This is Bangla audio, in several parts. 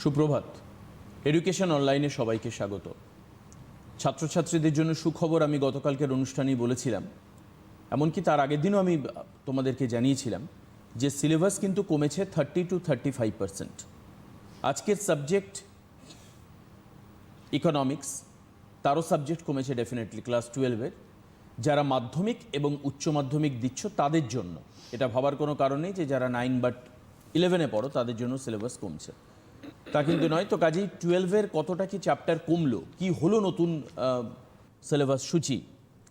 সুপ্রভাত। এডুকেশন অনলাইনে সবাইকে স্বাগত। ছাত্রছাত্রীদের জন্য সুখবর আমি গতকালকের অনুষ্ঠানেই বলেছিলাম, এমনকি তার আগের দিনও আমি তোমাদেরকে জানিয়েছিলাম যে সিলেবাস কিন্তু কমেছে 30 to 35%। আজকের সাবজেক্ট ইকোনমিক্স, তারও সাবজেক্ট কমেছে ডেফিনেটলি ক্লাস 12-এর। যারা মাধ্যমিক এবং উচ্চ মাধ্যমিক দিচ্ছ তাদের জন্য এটা ভাবার কোনো কারণ নেই যে যারা 9 বা 11-এ পড়ো তাদের জন্য সিলেবাস কমছে, তা কিন্তু নয়। তো কাজেই 12-এর কতটা কি চ্যাপ্টার কমলো, কি হলো নতুন সিলেবাস সূচি,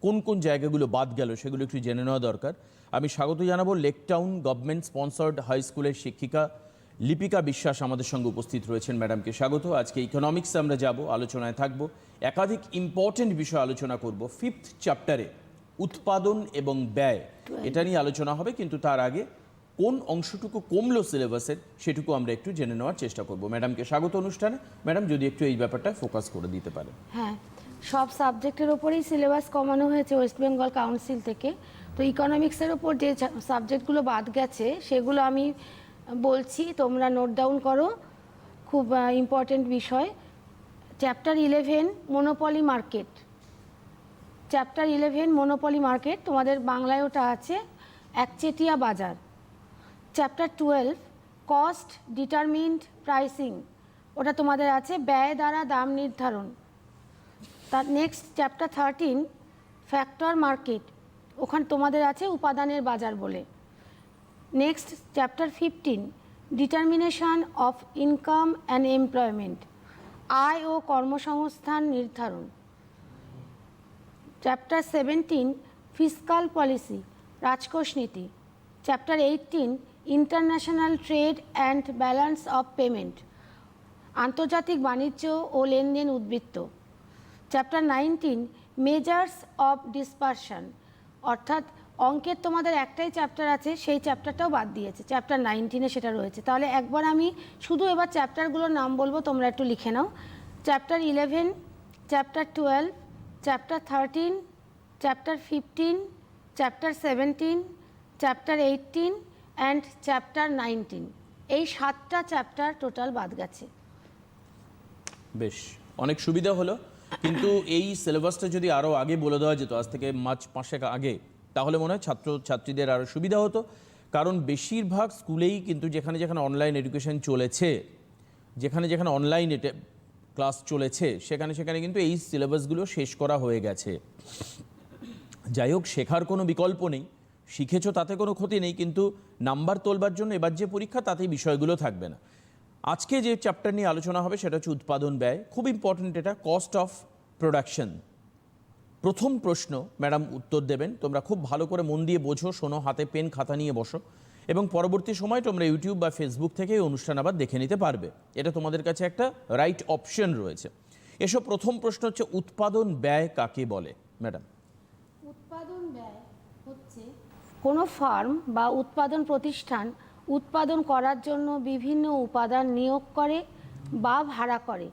কোন কোন জায়গাগুলো বাদ গেল সেগুলো একটু জেনে নেওয়া দরকার। আমি স্বাগত জানাবো লেকটাউন গভর্নমেন্ট স্পন্সর্ড হাই স্কুলের শিক্ষিকা লিপিকা বিশ্বাস আমাদের সঙ্গে উপস্থিত রয়েছেন। ম্যাডামকে স্বাগত। আজকে ইকোনমিক্সে আমরা যাব, আলোচনায় থাকব, একাধিক ইম্পর্টেন্ট বিষয় আলোচনা করব। 5th চ্যাপ্টারে উৎপাদন এবং ব্যয় এটা নিয়ে আলোচনা হবে, কিন্তু তার আগে কোন অংশটুকু কমলো সিলেবাসের সেটুকু আমরা একটু জেনে নেওয়ার চেষ্টা করব। ম্যাডামকে স্বাগত অনুষ্ঠানে। ম্যাডাম যদি একটু এই ব্যাপারটা ফোকাস করে দিতে পারেন। হ্যাঁ, সব সাবজেক্টের ওপরেই সিলেবাস কমানো হয়েছে ওয়েস্ট বেঙ্গল কাউন্সিল থেকে। তো ইকোনমিক্সের ওপর যে সাবজেক্টগুলো বাদ গেছে সেগুলো আমি বলছি, তোমরা নোট ডাউন করো, খুব ইম্পর্টেন্ট বিষয়। Chapter 11 monopoly market, chapter 11 monopoly market, তোমাদের বাংলায় ওটা আছে একচেটিয়া বাজার। চ্যাপ্টার 12 কস্ট ডিটারমিন্ড প্রাইসিং, ওটা তোমাদের আছে ব্যয় দ্বারা দাম নির্ধারণ। তার নেক্সট চ্যাপ্টার 13 ফ্যাক্টর মার্কেট, ওখানে তোমাদের আছে উপাদানের বাজার বলে। Next chapter 15 determination of income and employment, আয় ও কর্মসংস্থান নির্ধারণ। চ্যাপ্টার 17 ফিসকাল পলিসি, রাজকোষ নীতি। Chapter 18 international trade and balance of payment, আন্তর্জাতিক বাণিজ্য ও লেনদেন উদ্বৃত্ত। চ্যাপ্টার 19 মেজার্স অফ ডিসপারশন, অর্থাৎ অঙ্কের তোমাদের একটাই চ্যাপ্টার আছে, সেই চ্যাপ্টারটাও বাদ দিয়েছে, চ্যাপ্টার 19-এ সেটা রয়েছে। তাহলে একবার আমি শুধু এবার চ্যাপ্টারগুলোর নাম বলবো, তোমরা একটু লিখে নাও। Chapter 11, chapter 12, chapter 13, chapter 15, chapter 17, chapter 18 and chapter 19, এই 7টা চ্যাপ্টার টোটাল বাদ গেছে। বেশ, অনেক সুবিধা হলো। কিন্তু এই সিলেবাসটা যদি আরও আগে বলে দেওয়া যেত, আজ থেকে মার্চ মাসের আগে, তাহলে মনে হয় ছাত্রছাত্রীদের আরও সুবিধা হতো। কারণ বেশিরভাগ স্কুলেই কিন্তু যেখানে যেখানে অনলাইন এডুকেশন চলেছে, যেখানে যেখানে অনলাইন ক্লাস চলেছে, সেখানে সেখানে কিন্তু এই সিলেবাসগুলো শেষ করা হয়ে গেছে। যাই হোক, শেখার কোনো বিকল্প নেই, শিখেছো তাতে কোনো ক্ষতি নেই, কিন্তু নাম্বার তোলবার জন্য এবার যে পরীক্ষা তাতেই বিষয়গুলো থাকবে না। আজকে যে চ্যাপ্টার নিয়ে আলোচনা হবে সেটা হচ্ছে উৎপাদন ব্যয়। খুব ইম্পর্টেন্ট এটা, কস্ট অফ প্রোডাকশন। প্রথম প্রশ্ন ম্যাডাম উত্তর দেবেন, তোমরা খুব ভালো করে মন দিয়ে বোঝো, শোনো, হাতে পেন খাতা নিয়ে বসো, এবং পরবর্তী সময় তোমরা ইউটিউব বা ফেসবুক থেকে এই অনুষ্ঠান আবার দেখে নিতে পারবে। এটা তোমাদের কাছে একটা রাইট অপশন রয়েছে। এসব প্রথম প্রশ্ন হচ্ছে উৎপাদন ব্যয় কাকে বলে ম্যাডাম? উৎপাদন ব্যয় হচ্ছে কোনো ফার্ম বা উৎপাদন প্রতিষ্ঠান উৎপাদন করার জন্য বিভিন্ন উপাদান নিয়োগ করে বা ভাড়া করে।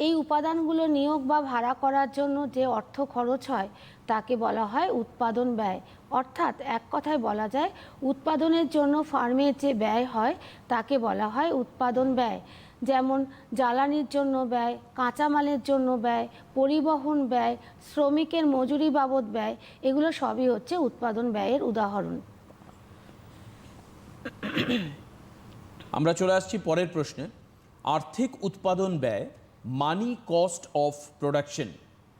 এই উপাদানগুলো নিয়োগ বা ভাড়া করার জন্য যে অর্থ খরচ হয় তাকে বলা হয় উৎপাদন ব্যয়। অর্থাৎ এক কথায় বলা যায় উৎপাদনের জন্য ফার্মের যে ব্যয় হয় তাকে বলা হয় উৎপাদন ব্যয়। যেমন জ্বালানির জন্য ব্যয়, কাঁচামালের জন্য ব্যয়, পরিবহন ব্যয়, শ্রমিকের মজুরি বাবদ ব্যয়, এগুলো সবই হচ্ছে উৎপাদন ব্যয়ের উদাহরণ। আমরা চলে আসছি পরের প্রশ্নে। আর্থিক উৎপাদন ব্যয়, মানি কস্ট অফ প্রোডাকশন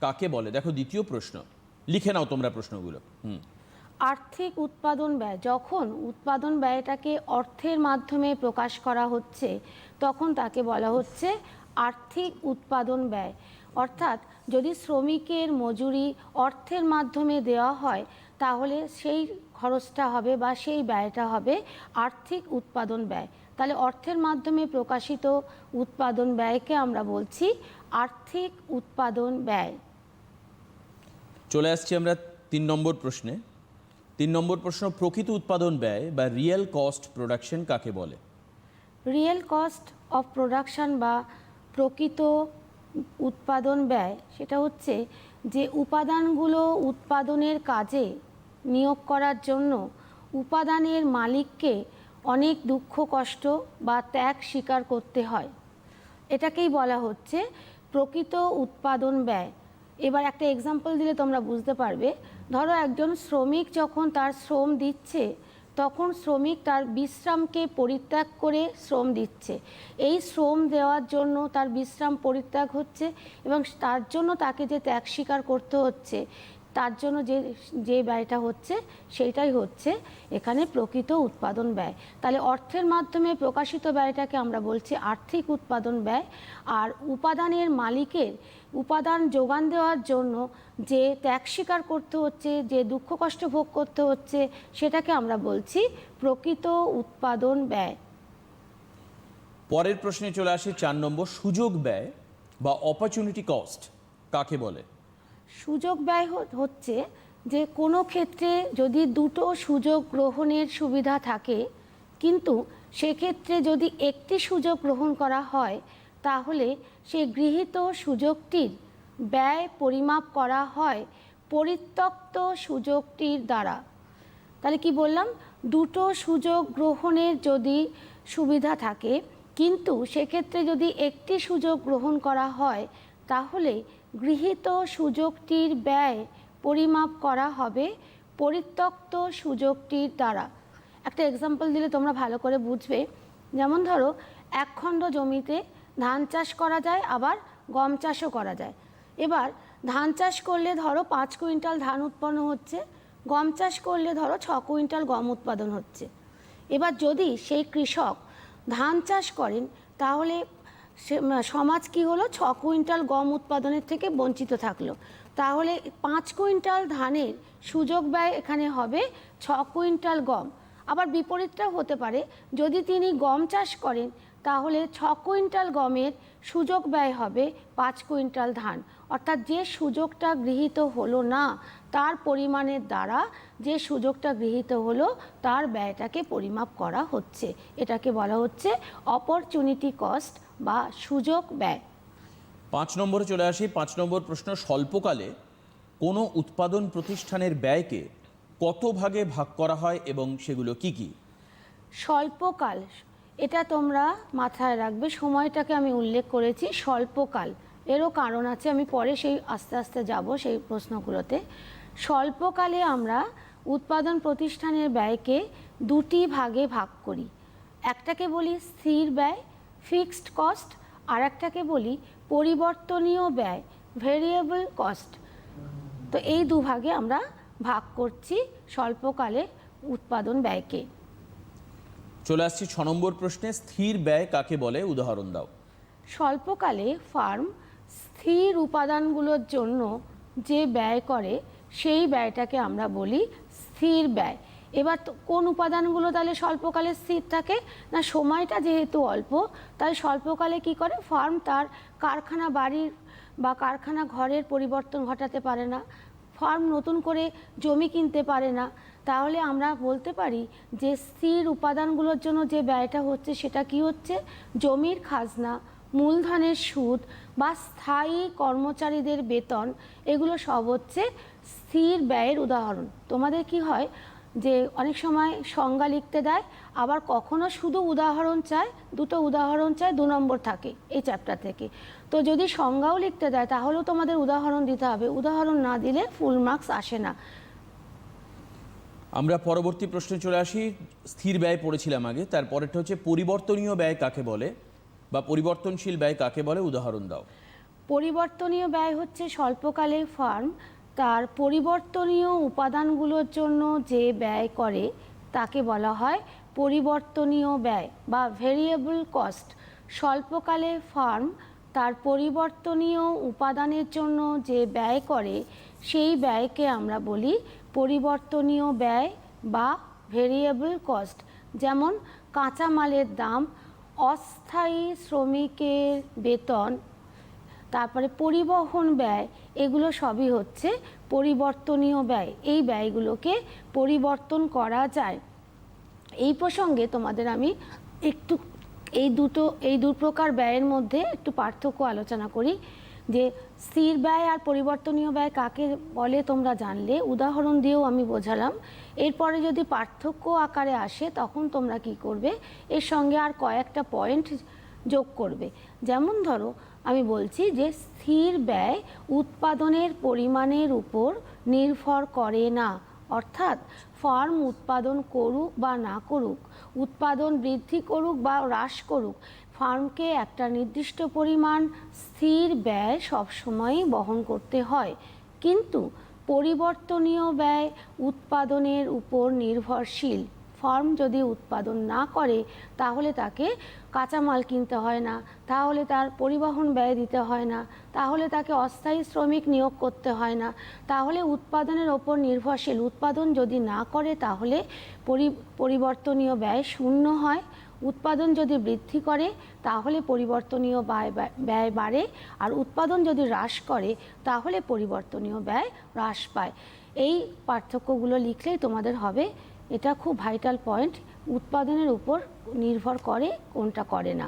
কাকে বলে? দেখো দ্বিতীয় প্রশ্ন, লিখে নাও তোমরা প্রশ্নগুলো। আর্থিক উৎপাদন ব্যয়, যখন উৎপাদন ব্যয়টাকে অর্থের মাধ্যমে প্রকাশ করা হচ্ছে তখন তাকে বলা হচ্ছে আর্থিক উৎপাদন ব্যয়। অর্থাৎ যদি শ্রমিকের মজুরি অর্থের মাধ্যমে দেওয়া হয় তাহলে সেই খরচটা হবে বা সেই ব্যয়টা হবে আর্থিক উৎপাদন ব্যয়। তাহলে অর্থের মাধ্যমে প্রকাশিত উৎপাদন ব্যয়কে আমরা বলছি আর্থিক উৎপাদন ব্যয়। চলে আসছি আমরা 3 নম্বর প্রশ্নে। 3 নম্বর প্রশ্ন, প্রকৃত উৎপাদন ব্যয় বা রিয়েল কস্ট প্রোডাকশন কাকে বলে? রিয়েল কস্ট অফ প্রোডাকশন বা প্রকৃত উৎপাদন ব্যয় সেটা হচ্ছে যে উপাদানগুলো উৎপাদনের কাজে নিয়োগ করার জন্য উপাদানের মালিককে অনেক দুঃখ কষ্ট বা ত্যাগ স্বীকার করতে হয়। এটাকেই বলা হচ্ছে প্রকৃত উৎপাদন ব্যয়। এবার একটা এক্সাম্পল দিলে তোমরা বুঝতে পারবে। ধরো একজন শ্রমিক যখন তার শ্রম দিচ্ছে, তখন শ্রমিক তার বিশ্রামকে পরিত্যাগ করে শ্রম দিচ্ছে। এই শ্রম দেওয়ার জন্য তার বিশ্রাম পরিত্যাগ হচ্ছে এবং তার জন্য তাকে যে ত্যাগ স্বীকার করতে হচ্ছে, তার জন্য যে ব্যয়টা হচ্ছে সেইটাই হচ্ছে এখানে প্রকৃত উৎপাদন ব্যয়। তাহলে অর্থের মাধ্যমে প্রকাশিত ব্যয়টাকে আমরা বলছি আর্থিক উৎপাদন ব্যয়। আর উপাদানের মালিকের উপাদান যোগান দেওয়ার জন্য যে ত্যাগ স্বীকার করতে হচ্ছে, যে দুঃখ কষ্ট ভোগ করতে হচ্ছে, সেটাকে আমরা বলছি প্রকৃত উৎপাদন ব্যয়। পরের প্রশ্নে চলে আসে 4 নম্বর, সুযোগ ব্যয় বা অপরচুনিটি কস্ট কাকে বলে? সুযোগ ব্যয় হচ্ছে যে কোনো ক্ষেত্রে যদি দুটো সুযোগ গ্রহণের সুবিধা থাকে, কিন্তু সেক্ষেত্রে যদি একটি সুযোগ গ্রহণ করা হয়, তাহলে সেই গৃহীত সুযোগটির ব্যয় পরিমাপ করা হয় পরিত্যক্ত সুযোগটির দ্বারা। তাহলে কি বললাম? দুটো সুযোগ গ্রহণের যদি সুবিধা থাকে, কিন্তু সেক্ষেত্রে যদি একটি সুযোগ গ্রহণ করা হয়, তাহলে গৃহীত সুযোগটির ব্যয় পরিমাপ করা হবে পরিত্যক্ত সুযোগটির দ্বারা। একটা এক্সাম্পল দিলে তোমরা ভালো করে বুঝবে। যেমন ধরো, এক খণ্ড জমিতে ধান চাষ করা যায়, আবার গম চাষও করা যায়। এবার ধান চাষ করলে ধরো 5 কুইন্টাল ধান উৎপন্ন হচ্ছে, গম চাষ করলে ধরো 6 কুইন্টাল গম উৎপাদন হচ্ছে। এবার যদি সেই কৃষক ধান চাষ করেন, তাহলে সমাজ কি হলো? 6 কুইন্টাল গম উৎপাদনের থেকে বঞ্চিত থাকলো। তাহলে 5 কুইন্টাল ধানের সুযোগ ব্যয় এখানে হবে 6 কুইন্টাল গম। আবার বিপরীতটাও হতে পারে, যদি তিনি গম চাষ করেন, তাহলে 6 কুইন্টাল গমের সুযোগ ব্যয় হবে 5 কুইন্টাল ধান। অর্থাৎ যে সুযোগটা গৃহীত হলো না, তার পরিমাণের দ্বারা যে সুযোগটা গৃহীত হলো তার ব্যয়টাকে পরিমাপ করা হচ্ছে। এটাকে বলা হচ্ছে অপরচুনিটি কস্ট বা সুযোগ ব্যয়। 5 নম্বরে চলে আসি। 5 নম্বর প্রশ্ন, স্বল্পকালে কোনো উৎপাদন প্রতিষ্ঠানের ব্যয়কে কত ভাগে ভাগ করা হয় এবং সেগুলো কি কি? স্বল্পকাল, এটা তোমরা মাথায় রাখবে। সময়টাকে আমি উল্লেখ করেছি স্বল্পকাল, এরও কারণ আছে, আমি পরে সেই আস্তে আস্তে যাব সেই প্রশ্নগুলোতে। স্বল্পকালে আমরা উৎপাদন প্রতিষ্ঠানের ব্যয়কে দুটি ভাগে ভাগ করি। একটাকে বলি স্থির ব্যয়, ফিক্সড কস্ট, আর একটাকে বলি পরিবর্তনীয় ব্যয়, ভেরিয়েবল কস্ট। তো এই দুভাগে আমরা ভাগ করছি স্বল্পকালে উৎপাদন ব্যয়কে। চলে আসছি 6 নম্বর প্রশ্নে, স্থির ব্যয় কাকে বলে? উদাহরণ দাও। স্বল্পকালে ফার্ম স্থির উপাদানগুলোর জন্য যে ব্যয় করে, সেই ব্যয়টাকে আমরা বলি স্থির ব্যয়। এবার কোন উপাদানগুলো তাহলে স্বল্পকালে স্থির থাকে? না, সময়টা যেহেতু অল্প, তাই স্বল্পকালে কি করে? ফার্ম তার কারখানা বাড়ির বা কারখানা ঘরের পরিবর্তন ঘটাতে পারে না, ফার্ম নতুন করে জমি কিনতে পারে না। তাহলে আমরা বলতে পারি যে স্থির উপাদানগুলোর জন্য যে ব্যয়টা হচ্ছে সেটা কি হচ্ছে? জমির খাজনা, মূলধনের সুদ বা স্থায়ী কর্মচারীদের বেতন, এগুলো সব হচ্ছে স্থির ব্যয়ের উদাহরণ। তোমাদের কি হয় যে অনেক সময় সংজ্ঞা লিখতে দেয়, আবার কখনো শুধু উদাহরণ চায়, দুটো উদাহরণ চায়, 2 নম্বর থাকে এই চ্যাপ্টার থেকে। তো যদি সংজ্ঞাও লিখতে দেয়, তাহলেও তোমাদের উদাহরণ দিতে হবে। উদাহরণ না দিলে ফুল মার্কস আসে না। আমরা পরবর্তী প্রশ্নে চলে আসি। স্থির ব্যয় পড়েছিলাম আগে, তারপরেরটা হচ্ছে পরিবর্তনীয় ব্যয় কাকে বলে বা পরিবর্তনশীল ব্যয় কাকে বলে? উদাহরণ দাও। পরিবর্তনীয় ব্যয় হচ্ছে স্বল্পকালে ফার্ম তার পরিবর্তনীয় উপাদানগুলোর জন্য যে ব্যয় করে, তাকে বলা হয় পরিবর্তনীয় ব্যয় বা ভেরিয়েবল কস্ট। স্বল্পকালে ফার্ম তার পরিবর্তনীয় উপাদানের জন্য যে ব্যয় করে, সেই ব্যয়কে আমরা বলি পরিবর্তনীয় ব্যয় বা ভেরিয়েবল কস্ট। যেমন কাঁচামালের দাম, অস্থায়ী শ্রমিকের বেতন, তারপরে পরিবহন ব্যয়, এগুলো সবই হচ্ছে পরিবর্তনীয় ব্যয়। এই ব্যয়গুলোকে পরিবর্তন করা যায়। এই প্রসঙ্গে তোমাদের আমি একটু এই দু প্রকার ব্যয়ের মধ্যে একটু পার্থক্য আলোচনা করি। যে স্থির ব্যয় আর পরিবর্তনীয় ব্যয় কাকে বলে তোমরা জানলে, উদাহরণ দিয়েও আমি বোঝালাম। এরপরে যদি পার্থক্য আকারে আসে, তখন তোমরা কি করবে? এর সঙ্গে আর কয়েকটা পয়েন্ট যোগ করবে। যেমন ধরো আমি বলছি যে স্থির ব্যয় উৎপাদনের পরিমাণের উপর নির্ভর করে না, অর্থাৎ ফার্ম উৎপাদন করুক বা না করুক, উৎপাদন বৃদ্ধি করুক বা হ্রাস করুক, ফার্মকে একটা নির্দিষ্ট পরিমাণ স্থির ব্যয় সবসময়ই বহন করতে হয়। কিন্তু পরিবর্তনীয় ব্যয় উৎপাদনের উপর নির্ভরশীল। ফার্ম যদি উৎপাদন না করে তাহলে তাকে কাঁচামাল কিনতে হয় না, তাহলে তার পরিবহন ব্যয় দিতে হয় না, তাহলে তাকে অস্থায়ী শ্রমিক নিয়োগ করতে হয় না, তাহলে উৎপাদনের ওপর নির্ভরশীল। উৎপাদন যদি না করে তাহলে পরিবর্তনীয় ব্যয় শূন্য হয়। উৎপাদন যদি বৃদ্ধি করে তাহলে পরিবর্তনীয় ব্যয় বাড়ে, আর উৎপাদন যদি হ্রাস করে তাহলে পরিবর্তনীয় ব্যয় হ্রাস পায়। এই পার্থক্যগুলো লিখলেই তোমাদের হবে। এটা খুব ভাইটাল পয়েন্ট, উৎপাদনের উপর নির্ভর করে কোনটা করে না।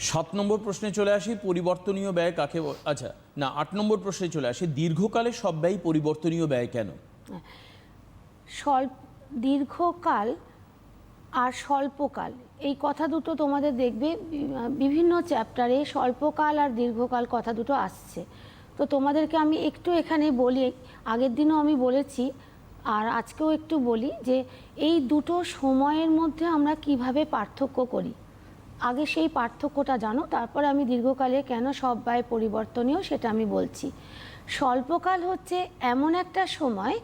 7 নম্বর প্রশ্নে চলে আসি, পরিবর্তনীয় ব্যয় কাকে আচ্ছা না 8 নম্বর প্রশ্নে চলে আসি, দীর্ঘকালে সব ব্যয় পরিবর্তনীয় ব্যয় কেন? দীর্ঘকাল আর স্বল্পকাল এই কথা দুটো তোমাদের দেখবে বিভিন্ন চ্যাপ্টারে স্বল্পকাল আর দীর্ঘকাল কথা দুটো আসছে। তো তোমাদেরকে আমি একটু এখানে বলি, আগের দিনও আমি বলেছি আর আজকেও একটু বলি যে এই দুটো সময়ের মধ্যে আমরা কিভাবে পার্থক্য করি। আগে সেই পার্থক্যটা জানো, তারপরে আমি দীর্ঘকালে কেন সব ব্যয় পরিবর্তনীয় সেটা আমি বলছি। স্বল্পকাল হচ্ছে এমন একটা সময়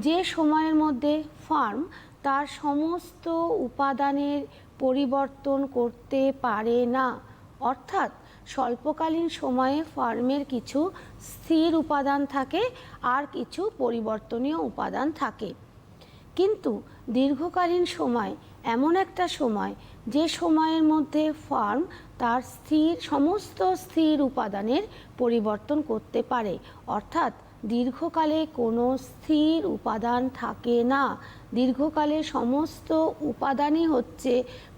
যে সময়ের মধ্যে ফার্ম তার সমস্ত উপাদানের পরিবর্তন করতে পারে না, অর্থাৎ স্বল্পকালীন সময়ে ফার্মের কিছু স্থির উপাদান থাকে আর কিছু পরিবর্তনীয় উপাদান থাকে। কিন্তু দীর্ঘকালীন সময় এমন একটা সময় যে সময়ের মধ্যে ফার্ম তার সমস্ত স্থির উপাদানের পরিবর্তন করতে পারে, অর্থাৎ দীর্ঘকালে কোনো স্থির উপাদান থাকে না। দীর্ঘকালে সমস্ত উপাদানই হচ্ছে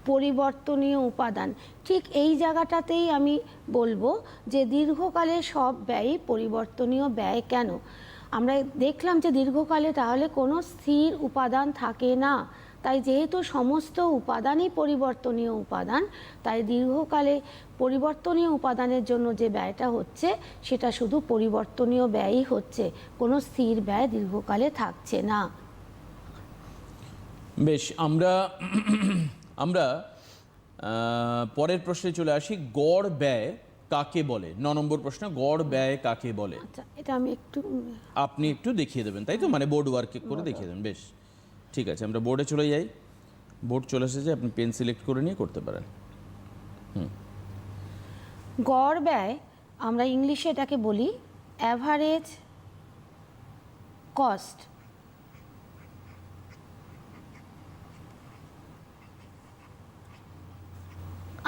পরিবর্তনীয় উপাদান। ঠিক এই জায়গাটাতেই আমি বলবো যে দীর্ঘকালে সব ব্যয়ই পরিবর্তনীয় ব্যয় কেন। আমরা দেখলাম যে দীর্ঘকালে তাহলে কোনো স্থির উপাদান থাকে না, তাই যেহেতু সমস্ত উপাদানই পরিবর্তনীয় উপাদান, তাই দীর্ঘকালে পরিবর্তনীয় উপাদানের জন্য যে ব্যয়টা হচ্ছে সেটা শুধু পরিবর্তনীয় ব্যয়ই হচ্ছে, কোনো স্থির ব্যয় দীর্ঘকালে থাকছে না। বেশ, আমরা পরের প্রশ্নে চলে আসি, গড় ব্যয় কাকে বলে? 9 নম্বর প্রশ্ন, গড় ব্যয় কাকে বলে? আচ্ছা, এটা আমি আপনি একটু দেখিয়ে দেবেন, তাই তো? মানে বোর্ড ওয়ার্ক করে দেখিয়ে দেবেন। বেশ, ঠিক আছে, আমরা বোর্ডে চলে যাই। বোর্ড চলে এসেছে, আপনি পেন সিলেক্ট করে নিয়ে করতে পারেন। গড় ব্যয় আমরা ইংলিশে এটাকে বলি অ্যাভারেজ কস্ট।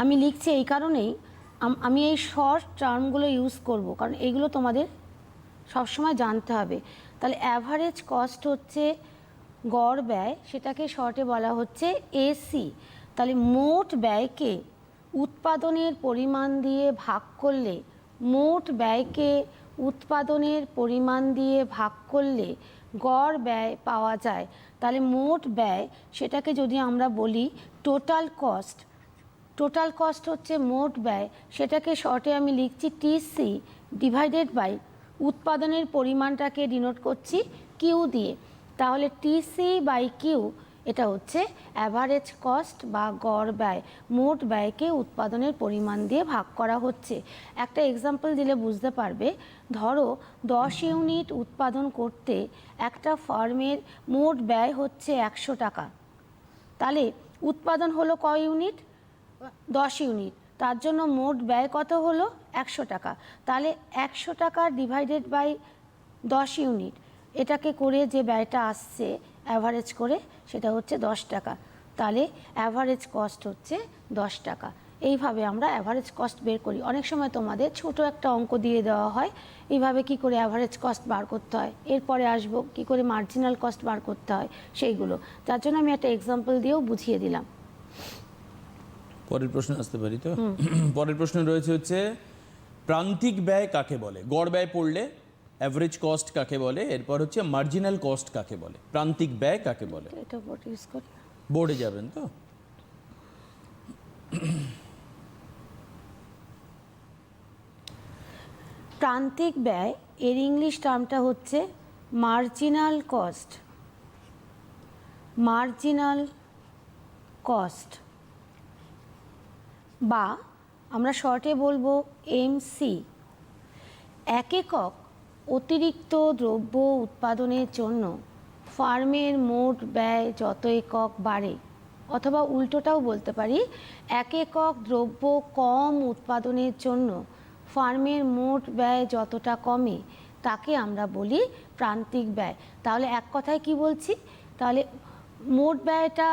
আমি লিখছি এই কারণেই, আমি এই শর্ট টার্মগুলো ইউজ করব, কারণ এইগুলো তোমাদের সবসময় জানতে হবে। তাহলে অ্যাভারেজ কস্ট হচ্ছে গড় ব্যয়, সেটাকে শর্টে বলা হচ্ছে এসি। তাহলে মোট ব্যয়কে উৎপাদনের পরিমাণ দিয়ে ভাগ করলে, মোট ব্যয়কে উৎপাদনের পরিমাণ দিয়ে ভাগ করলে গড় ব্যয় পাওয়া যায়। তাহলে মোট ব্যয়, সেটাকে যদি আমরা বলি টোটাল কস্ট, টোটাল কস্ট হচ্ছে মোট ব্যয়, সেটাকে শর্টে আমি লিখছি টিসি ডিভাইডেড বাই উৎপাদনের পরিমাণটাকে ডিনোট করছি কিউ দিয়ে। তাহলে টিসি বাই কিউ এটা হচ্ছে অ্যাভারেজ কস্ট বা গড় ব্যয়। মোট ব্যয়কে উৎপাদনের পরিমাণ দিয়ে ভাগ করা হচ্ছে। একটা এক্সাম্পল দিলে বুঝতে পারবে। ধরো 10 ইউনিট উৎপাদন করতে একটা ফার্মের মোট ব্যয় হচ্ছে 100 টাকা। তাহলে উৎপাদন হলো কয় ইউনিট? 10 ইউনিট। তার জন্য মোট ব্যয় কত হলো? 100 টাকা। তাহলে 100 টাকা ডিভাইডেড বাই 10 ইউনিট, এটাকে করে যে ব্যয়টা আসছে অ্যাভারেজ করে, সেটা হচ্ছে 10 টাকা। তাহলে অ্যাভারেজ কস্ট হচ্ছে 10 টাকা। এইভাবে আমরা অ্যাভারেজ কস্ট বের করি। অনেক সময় তোমাদের ছোট একটা অঙ্ক দিয়ে দেওয়া হয়, এইভাবে কি করে অ্যাভারেজ কস্ট বার করতে হয়, এরপরে আসবো কি করে মার্জিনাল কস্ট বার করতে হয় সেইগুলো। তার জন্য আমি একটা এক্সাম্পল দিয়েও বুঝিয়ে দিলাম। পরের প্রশ্ন আসতে পারি তো? পরের প্রশ্ন রয়েছে হচ্ছে, প্রান্তিক ব্যয় কাকে বলে? গড় ব্যয় পড়লে অ্যাভারেজ কস্ট কাকে বলে, এরপর হচ্ছে মার্জিনাল কস্ট কাকে বলে, প্রান্তিক ব্যয় কাকে বলে? এটা বোর্ড ইউজ করি। বোর্ডে যাবেন তো? প্রান্তিক ব্যয় এর ইংলিশ টার্মটা হচ্ছে মার্জিনাল কস্ট। মার্জিনাল কস্ট বা আমরা শর্টে বলবো এমসি। এক একক অতিরিক্ত দ্রব্য উৎপাদনের জন্য ফার্মের মোট ব্যয় যত একক বাড়ে, অথবা উল্টোটাও বলতে পারি, এক একক দ্রব্য কম উৎপাদনের জন্য ফার্মের মোট ব্যয় যতটা কমে তাকে আমরা বলি প্রান্তিক ব্যয়। তাহলে এক কথায় কি বলছি, তাহলে মোট ব্যয়টা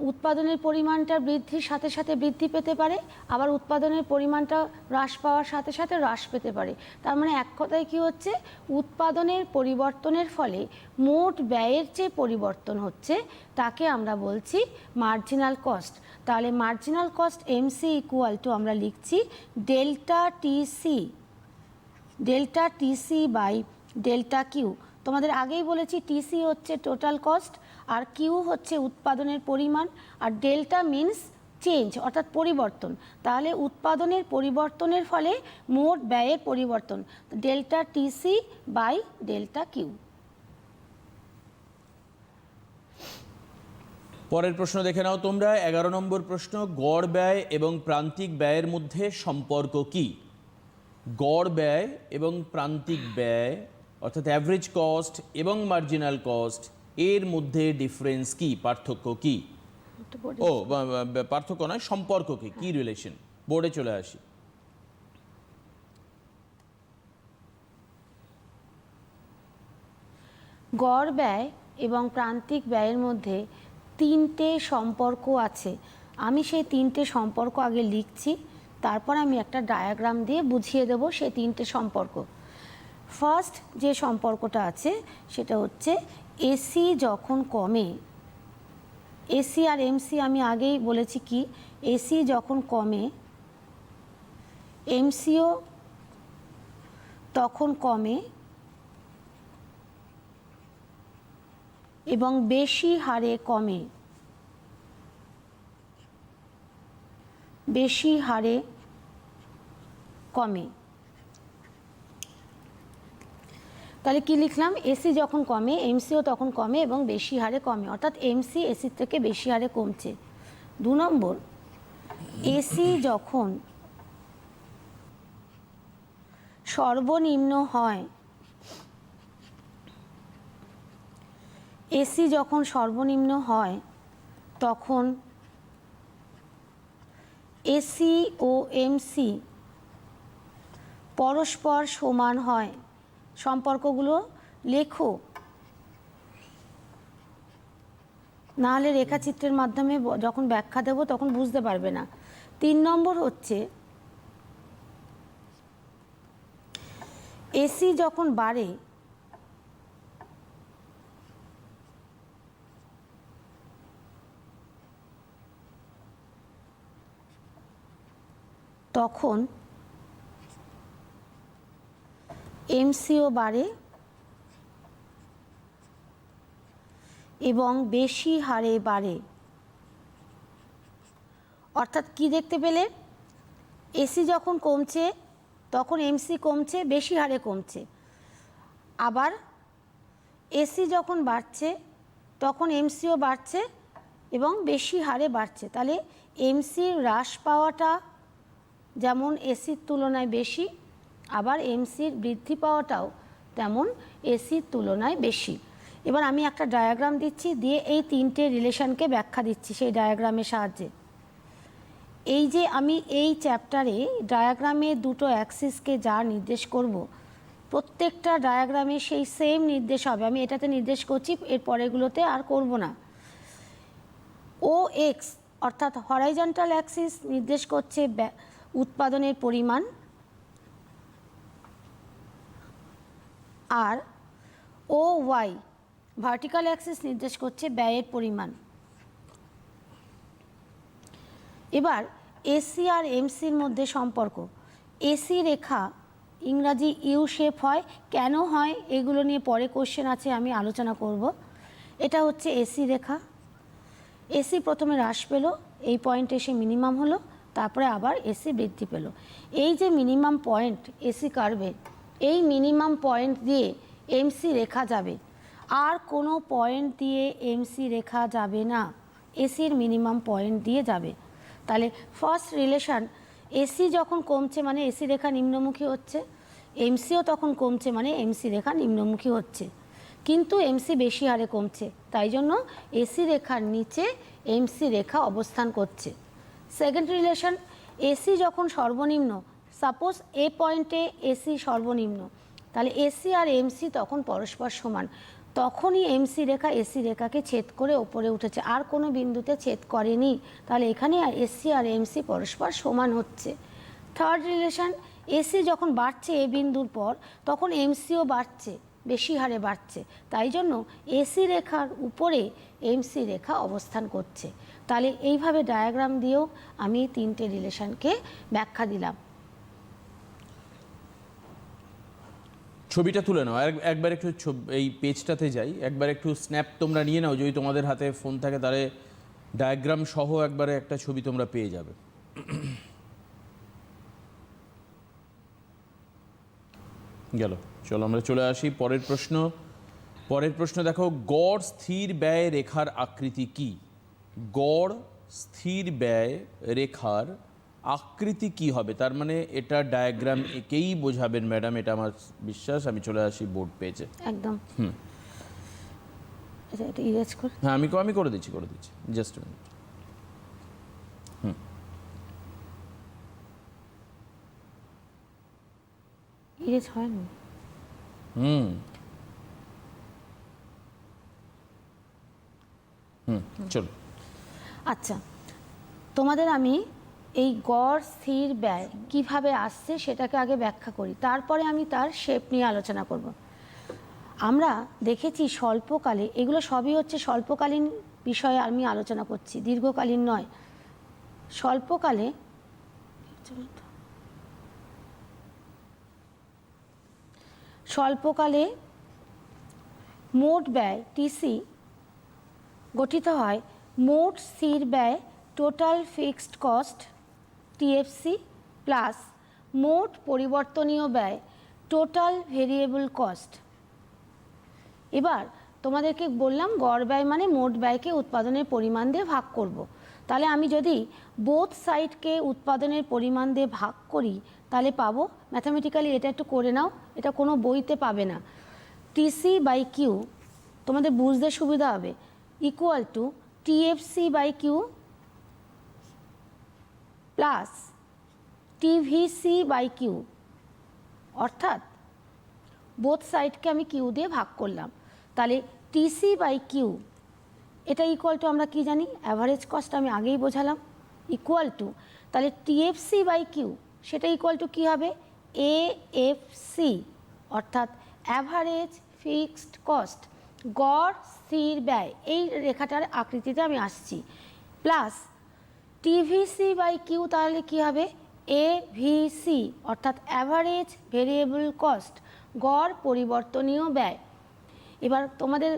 উৎপাদনের পরিমাণটা বৃদ্ধির সাথে সাথে বৃদ্ধি পেতে পারে, আবার উৎপাদনের পরিমাণটা হ্রাস পাওয়ার সাথে সাথে হ্রাস পেতে পারে। তার মানে এক কথায় কি হচ্ছে, উৎপাদনের পরিবর্তনের ফলে মোট ব্যয়ের যে পরিবর্তন হচ্ছে তাকে আমরা বলছি মার্জিনাল কস্ট। তাহলে marginal cost MC equal to আমরা লিখছি delta TC, delta TC by delta Q. তোমাদের আগেই বলেছি টিসি হচ্ছে টোটাল কস্ট আর কিউ হচ্ছে উৎপাদনের পরিমাণ, আর ডেল্টা মিনস চেঞ্জ অর্থাৎ পরিবর্তন। তাহলে উৎপাদনের পরিবর্তনের ফলে মোট ব্যয়ের পরিবর্তন, delta TC by delta Q. পরের প্রশ্ন দেখে নাও তোমরা। 11 নম্বর প্রশ্ন, গড় ব্যয় এবং প্রান্তিক ব্যয়ের মধ্যে সম্পর্ক কি? গড় ব্যয় এবং প্রান্তিক ব্যয় অর্থাৎ অ্যাভারেজ কস্ট এবং মার্জিনাল কস্ট এর মধ্যে ডিফারেন্স কি, পার্থক্য কি? পার্থক্য নয়, সম্পর্ক কি, কি রিলেশন? বোর্ডে চলে আসি। গড় ব্যয় এবং প্রান্তিক ব্যয়ের মধ্যে তিনটে সম্পর্ক আছে। আমি সেই তিনটে সম্পর্ক আগে লিখছি, তারপর আমি একটা ডায়াগ্রাম দিয়ে বুঝিয়ে দেব সেই তিনটে সম্পর্ক। ফার্স্ট যে সম্পর্কটা আছে সেটা হচ্ছে এসি যখন কমে, এসি আর এমসি আমি আগেই বলেছি কি, এসি যখন কমে এমসিও তখন কমে এবং বেশি হারে কমে, বেশি হারে কমে। তাহলে কি লিখলাম, এসি যখন কমে এমসিও তখন কমে এবং বেশি হারে কমে, অর্থাৎ এমসি এসির থেকে বেশি হারে কমছে। 2 নম্বর, এসি যখন সর্বনিম্ন হয়, এসি যখন সর্বনিম্ন হয় তখন এসি ও এমসি পরস্পর সমান হয়। সম্পর্কগুলো লেখো, নাহলে রেখাচিত্রের মাধ্যমে যখন ব্যাখ্যা দেব তখন বুঝতে পারবে না। 3 নম্বর হচ্ছে এসি যখন বাড়ে তখন এমসিও বাড়ে এবং বেশি হারে বাড়ে। অর্থাৎ কি দেখতে পেলে, এসি যখন কমছে তখন এমসি কমছে, বেশি হারে কমছে, আবার এসি যখন বাড়ছে তখন এমসিও বাড়ছে এবং বেশি হারে বাড়ছে। তাহলে এমসির হ্রাস পাওয়াটা যেমন এসির তুলনায় বেশি, আবার এমসির বৃদ্ধি পাওয়াটাও তেমন এসির তুলনায় বেশি। এবার আমি একটা ডায়াগ্রাম দিচ্ছি, দিয়ে এই তিনটে রিলেশনকে ব্যাখ্যা দিচ্ছি সেই ডায়াগ্রামের সাহায্যে। এই যে আমি এই চ্যাপ্টারে ডায়াগ্রামে দুটো অ্যাক্সিসকে যা নির্দেশ করব, প্রত্যেকটা ডায়াগ্রামে সেই সেম নির্দেশ হবে। আমি এটাতে নির্দেশ করছি, এর পরেরগুলোতে আর করব না। ও এক্স অর্থাৎ হরাইজন্টাল অ্যাক্সিস নির্দেশ করছে উৎপাদনের পরিমাণ, আর ও ওয়াই ভার্টিক্যাল অ্যাক্সিস নির্দেশ করছে ব্যয়ের পরিমাণ। এবার এসি আর এমসির মধ্যে সম্পর্ক, এসি রেখা ইংরাজি ইউ শেপ হয়, কেন হয় এগুলো নিয়ে পরে কোশ্চেন আছে, আমি আলোচনা করব। এটা হচ্ছে এসি রেখা, এসি প্রথমে হ্রাস পেল, এই পয়েন্টে এসে মিনিমাম হলো, তারপরে আবার এসি বৃদ্ধি পেল। এই যে মিনিমাম পয়েন্ট এসি কার্ভে, এই মিনিমাম পয়েন্ট দিয়ে এমসি রেখা যাবে, আর কোনো পয়েন্ট দিয়ে এমসি রেখা যাবে না, এসির মিনিমাম পয়েন্ট দিয়ে যাবে। তাহলে ফার্স্ট রিলেশন, এসি যখন কমছে মানে এসি রেখা নিম্নমুখী হচ্ছে, এমসিও তখন কমছে মানে এমসি রেখা নিম্নমুখী হচ্ছে, কিন্তু এমসি বেশি হারে কমছে, তাই জন্য এসি রেখার নিচে এমসি রেখা অবস্থান করছে। সেকেন্ড রিলেশন, এসি যখন সর্বনিম্ন, সাপোজ এ পয়েন্টে এসি সর্বনিম্ন, তাহলে এসি আর এমসি তখন পরস্পর সমান, তখনই এমসি রেখা এসি রেখাকে ছেদ করে ওপরে উঠেছে, আর কোনো বিন্দুতে ছেদ করেনি, তাহলে এখানে এসি আর এমসি পরস্পর সমান হচ্ছে। থার্ড রিলেশন, এসি যখন বাড়ছে এ বিন্দুর পর, তখন এমসিও বাড়ছে, বেশি হারে বাড়ছে, তাই জন্য এসি রেখার উপরে এমসি রেখা অবস্থান করছে। তাহলে এইভাবে ডায়াগ্রাম দিয়েও আমি তিনটে রিলেশনকে ব্যাখ্যা দিলাম। ছবিটা তুলে নাও, একবার একটু এই পেজটাতে যাই, একবার একটু স্ন্যাপ তোমরা নিয়ে নাও, যদি তোমাদের হাতে ফোন থাকে তাহলে ডায়াগ্রাম সহ একবারে একটা ছবি তোমরা পেয়ে যাবে। গেল, চলো আমরা চলে আসি পরের প্রশ্ন। পরের প্রশ্ন দেখো, গড় স্থির ব্যয় রেখার আকৃতি কি? গড় স্থির ব্যয় রেখার আকৃতি কি হবে? তার মানে এটা ডায়াগ্রাম একেই বোঝাবেন ম্যাডাম, এটা আমার বিশ্বাস। আমি চলে আসি বোর্ড পেজে। একদম। আচ্ছা, এটা ইরেজ কর। হ্যাঁ, আমি করে দিচ্ছি জাস্ট মিনিট। ইরেজ হয় না। চলো। আচ্ছা, তোমাদের আমি এই গড় স্থির ব্যয় কিভাবে আসছে সেটাকে আগে ব্যাখ্যা করি, তারপরে আমি তার শেপ নিয়ে আলোচনা করব। আমরা দেখেছি স্বল্পকালে, এগুলো সবই হচ্ছে স্বল্পকালীন বিষয়ে আমি আলোচনা করছি, দীর্ঘকালীন নয়। স্বল্পকালে মোট ব্যয় টিসি গঠিত হয় মোট স্থির ব্যয় total fixed cost TFC plus মোট পরিবর্তনীয় ব্যয় টোটাল ভেরিয়েবল কস্ট। এবার তোমাদেরকে বললাম গড় ব্যয় মানে মোট ব্যয়কে উৎপাদনের পরিমাণ দিয়ে ভাগ করব। তাহলে আমি যদি বোথ সাইডকে উৎপাদনের পরিমাণ দিয়ে ভাগ করি তাহলে পাবো, ম্যাথামেটিক্যালি এটা একটু করে নাও, এটা কোনো বইতে পাবে না, টিসি বাই কিউ, তোমাদের বুঝতে সুবিধা হবে, equal to TFC by Q plus TVC by Q, অর্থাৎ বোথ সাইডকে আমি কিউ দিয়ে ভাগ করলাম, তাহলে টিসি বাই কিউ এটা ইকুয়াল টু আমরা কি জানি, অ্যাভারেজ কস্ট, আমি আগেই বোঝালাম, ইকুয়াল টু তাহলে টিএফসি বাই কিউ সেটা ইকুয়াল টু কী হবে, এএফসি, অর্থাৎ অ্যাভারেজ ফিক্সড কস্ট, গড় স্থির ব্যয়, এই রেখাটার আকৃতিতে আমি আসছি, প্লাস টিভিসি বাই কিউ, তাহলে কী হবে, এভিসি, অর্থাৎ অ্যাভারেজ ভেরিয়েবল কস্ট, গড় পরিবর্তনীয় ব্যয়। এবার তোমাদের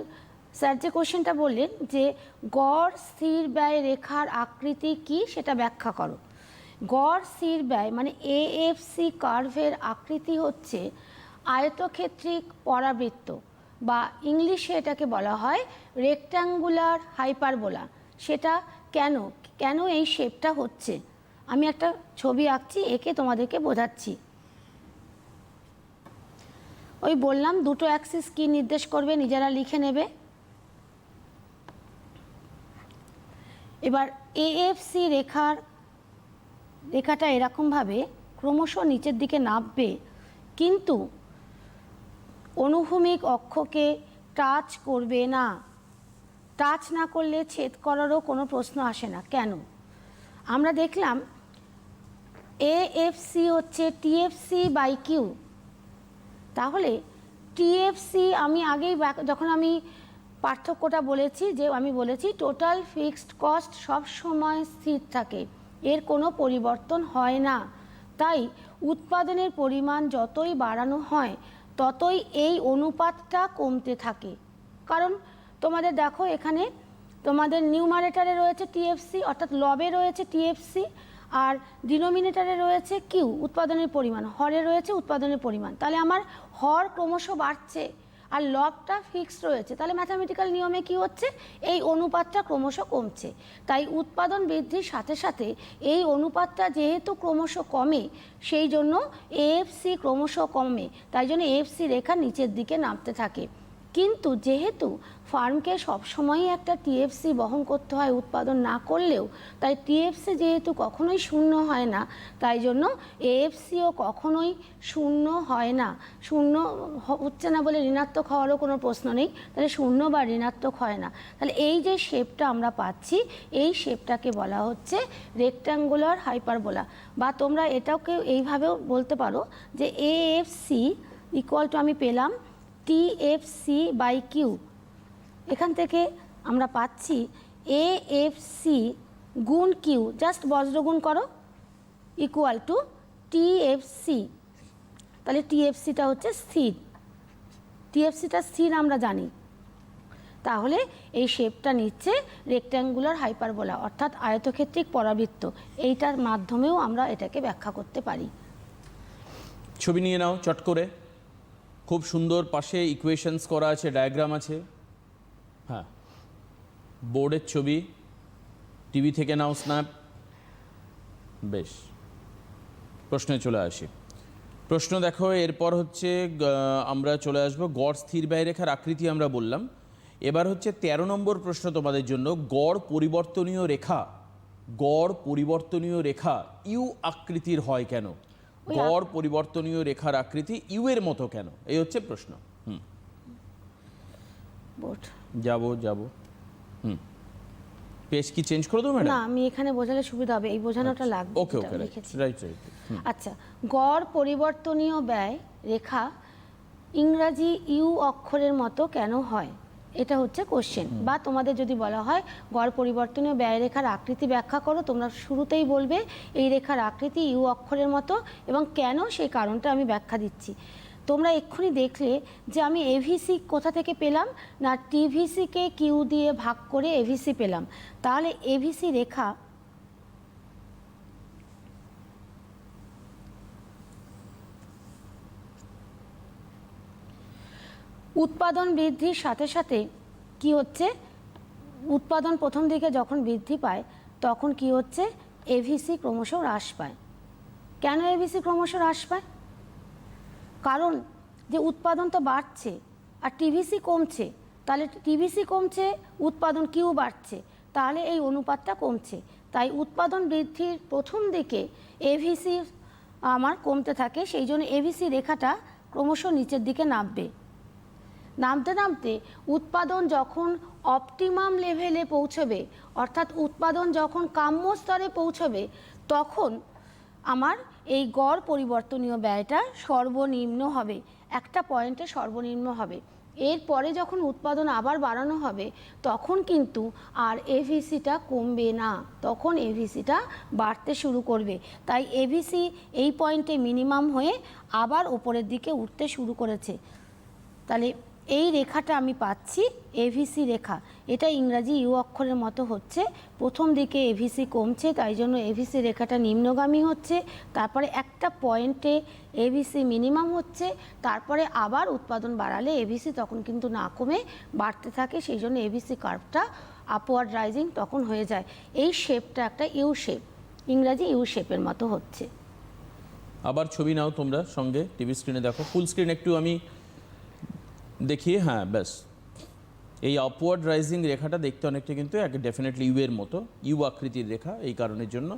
স্যার যে কোশ্চেনটা বললেন যে গড় স্থির ব্যয় রেখার আকৃতি কি সেটা ব্যাখ্যা করো। গড় স্থির ব্যয় মানে এএফসি কার্ভের আকৃতি হচ্ছে আয়তক্ষেত্রিক পরাবৃত্ত, বা ইংলিশে এটাকে বলা হয় রেক্ট্যাঙ্গুলার হাইপারবোলা। সেটা কেন কেন এই শেপটা হচ্ছে, আমি একটা ছবি আঁকছি, এঁকে তোমাদেরকে বোঝাচ্ছি। ওই বললাম দুটো অ্যাক্সিস কি নির্দেশ করবে, নিজেরা লিখে নেবে। এবার এএফসি রেখাটা এরকমভাবে ক্রমশ নিচের দিকে নামবে, কিন্তু অনুভূমিক অক্ষকে টাচ করবে না। টাচ না করলে ছেদ করারও কোনো প্রশ্ন আসে না। কেন? আমরা দেখলাম এএফসি হচ্ছে টিএফসি বাই কিউ, তাহলে টিএফসি আমি আগেই যখন আমি পার্থক্যটা বলেছি, যে আমি বলেছি টোটাল ফিক্সড কস্ট সব সময় স্থির থাকে, এর কোনো পরিবর্তন হয় না, তাই উৎপাদনের পরিমাণ যতই বাড়ানো হয় ততই এই অনুপাতটা কমতে থাকে। কারণ তোমাদের দেখো এখানে তোমাদের নিউমারেটারে রয়েছে টিএফসি, অর্থাৎ লবে রয়েছে টিএফসি, আর ডিনোমিনেটরে রয়েছে কিউ উৎপাদনের পরিমাণ, হরে রয়েছে উৎপাদনের পরিমাণ, তাহলে আমার হর ক্রমশ বাড়ছে আর লবটা ফিক্সড রয়েছে, তাহলে ম্যাথামেটিক্যাল নিয়মে কি হচ্ছে, এই অনুপাতটা ক্রমশ কমছে। তাই উৎপাদন বৃদ্ধির সাথে সাথে এই অনুপাতটা যেহেতু ক্রমশ কমে, সেই জন্য এএফসি ক্রমশ কমে, তাই জন্য এএফসি রেখা নিচের দিকে নামতে থাকে। কিন্তু যেহেতু ফার্মকে সবসময়ই একটা টিএফসি বহন করতে হয় উৎপাদন না করলেও, তাই টিএফসি যেহেতু কখনোই শূন্য হয় না, তাই জন্য এএফসিও কখনোই শূন্য হয় না। শূন্য হচ্ছে না বলে ঋণাত্মক হওয়ারও কোনো প্রশ্ন নেই, তাহলে শূন্য বা ঋণাত্মক হয় না। তাহলে এই যে শেপটা আমরা পাচ্ছি, এই শেপটাকে বলা হচ্ছে রেক্ট্যাঙ্গুলার হাইপারবোলা, বা তোমরা এটাকে এইভাবেও বলতে পারো যে এএফসি ইকুয়াল টু আমি পেলাম টিএফসি বাই কিউ। এখান থেকে আমরা পাচ্ছি এএফসি গুণ কিউ, জাস্ট বজ্রগুণ করো, ইকুয়াল টু টিএফসি। তাহলে টিএফসিটা হচ্ছে স্থির, টিএফসিটা স্থির আমরা জানি। তাহলে এই শেপটা নিচ্ছে রেক্ট্যাঙ্গুলার হাইপারবোলা, অর্থাৎ আয়তক্ষেত্রিক পরাবৃত্ত। এইটার মাধ্যমেও আমরা এটাকে ব্যাখ্যা করতে পারি। ছবি নিয়ে নাও চট করে, খুব সুন্দর, পাশে ইকুয়েশনস করা আছে, ডায়াগ্রাম আছে। হ্যাঁ, বোর্ডের ছবি, টিভি থেকে নাও স্ন্যাপ। বেশ, প্রশ্নে চলে আসি। প্রশ্ন দেখো, এরপর হচ্ছে আমরা চলে আসবো গড় স্থির ব্যয়রেখার আকৃতি আমরা বললাম। এবার হচ্ছে 13 নম্বর প্রশ্ন তোমাদের জন্য, গড় পরিবর্তনীয় রেখা, গড় পরিবর্তনীয় রেখা ইউ আকৃতির হয় কেন? গড় পরিবর্তনীয় রেখার আকৃতি ইউ এর মতো কেন, এই হচ্ছে প্রশ্ন। যাব পেজ কি চেঞ্জ করে দেবো ম্যাডাম? না, আমি এখানে বোঝালে সুবিধা হবে, এই বোঝানোটা লাগবে। ওকে ওকে, রাইট। আচ্ছা, গড় পরিবর্তনীয় ব্যয় রেখা ইংরাজি ইউ অক্ষরের মতো কেন হয়, এটা হচ্ছে কোশ্চেন। বা তোমাদের যদি বলা হয় গড় পরিবর্তনীয় ব্যয় রেখার আকৃতি ব্যাখ্যা করো, তোমরা শুরুতেই বলবে এই রেখার আকৃতি ইউ অক্ষরের মতো, এবং কেন সেই কারণটা আমি ব্যাখ্যা দিচ্ছি। তোমরা এক্ষুনি দেখলে যে আমি এভিসি কোথা থেকে পেলাম না, টিভিসিকে কিউ দিয়ে ভাগ করে এভিসি পেলাম। তাহলে এভিসি রেখা উৎপাদন বৃদ্ধির সাথে সাথে কি হচ্ছে, উৎপাদন প্রথম দিকে যখন বৃদ্ধি পায় তখন কি হচ্ছে, এভিসি ক্রমশ হ্রাস পায়। কেন এভিসি ক্রমশ হ্রাস পায়? কারণ যে উৎপাদন তো বাড়ছে আর টিভিসি কমছে, তাহলে টিভিসি কমছে, উৎপাদন কিউ বাড়ছে, তাহলে এই অনুপাতটা কমছে। তাই উৎপাদন বৃদ্ধির প্রথম দিকে এভিসি আমার কমতে থাকে, সেই জন্য এভিসি রেখাটা ক্রমশ নিচের দিকে নামবে। নামতে নামতে উৎপাদন যখন অপটিমাম লেভেলে পৌঁছবে, অর্থাৎ উৎপাদন যখন কাম্য স্তরে পৌঁছবে, তখন আমার এই গড় পরিবর্তনীয় ব্যয়টা সর্বনিম্ন হবে, একটা পয়েন্টে সর্বনিম্ন হবে। এরপরে যখন উৎপাদন আবার বাড়ানো হবে, তখন কিন্তু আর এভিসিটা কমবে না, তখন এভিসিটা বাড়তে শুরু করবে। তাই এভিসি এই পয়েন্টে মিনিমাম হয়ে আবার ওপরের দিকে উঠতে শুরু করেছে। তাহলে এই রেখাটা আমি পাচ্ছি এভিসি রেখা, এটা ইংরাজি ইউ অক্ষরের মতো হচ্ছে। প্রথম দিকে এভিসি কমছে, তাই জন্য এভিসি রেখাটা নিম্নগামী হচ্ছে, তারপরে একটা পয়েন্টে এভিসি মিনিমাম হচ্ছে, তারপরে আবার উৎপাদন বাড়ালে এভিসি তখন কিন্তু না কমে বাড়তে থাকে, সেই জন্য এভিসি কার্ভটা আপওয়ার্ড রাইজিং তখন হয়ে যায়। এই শেপটা একটা ইউ শেপ, ইংরাজি ইউ শেপের মতো হচ্ছে। আবার ছবি নাও তোমরা সঙ্গে, টিভি স্ক্রিনে দেখো, ফুল স্ক্রিন একটু আমি দেখিয়ে। হ্যাঁ, ব্যাস, এই আপওয়ার্ড রাইজিং রেখাটা দেখতে অনেকটা কিন্তু ডেফিনেটলি ইউ এর মতো, ইউ আকৃতির রেখা, এই কারণের জন্য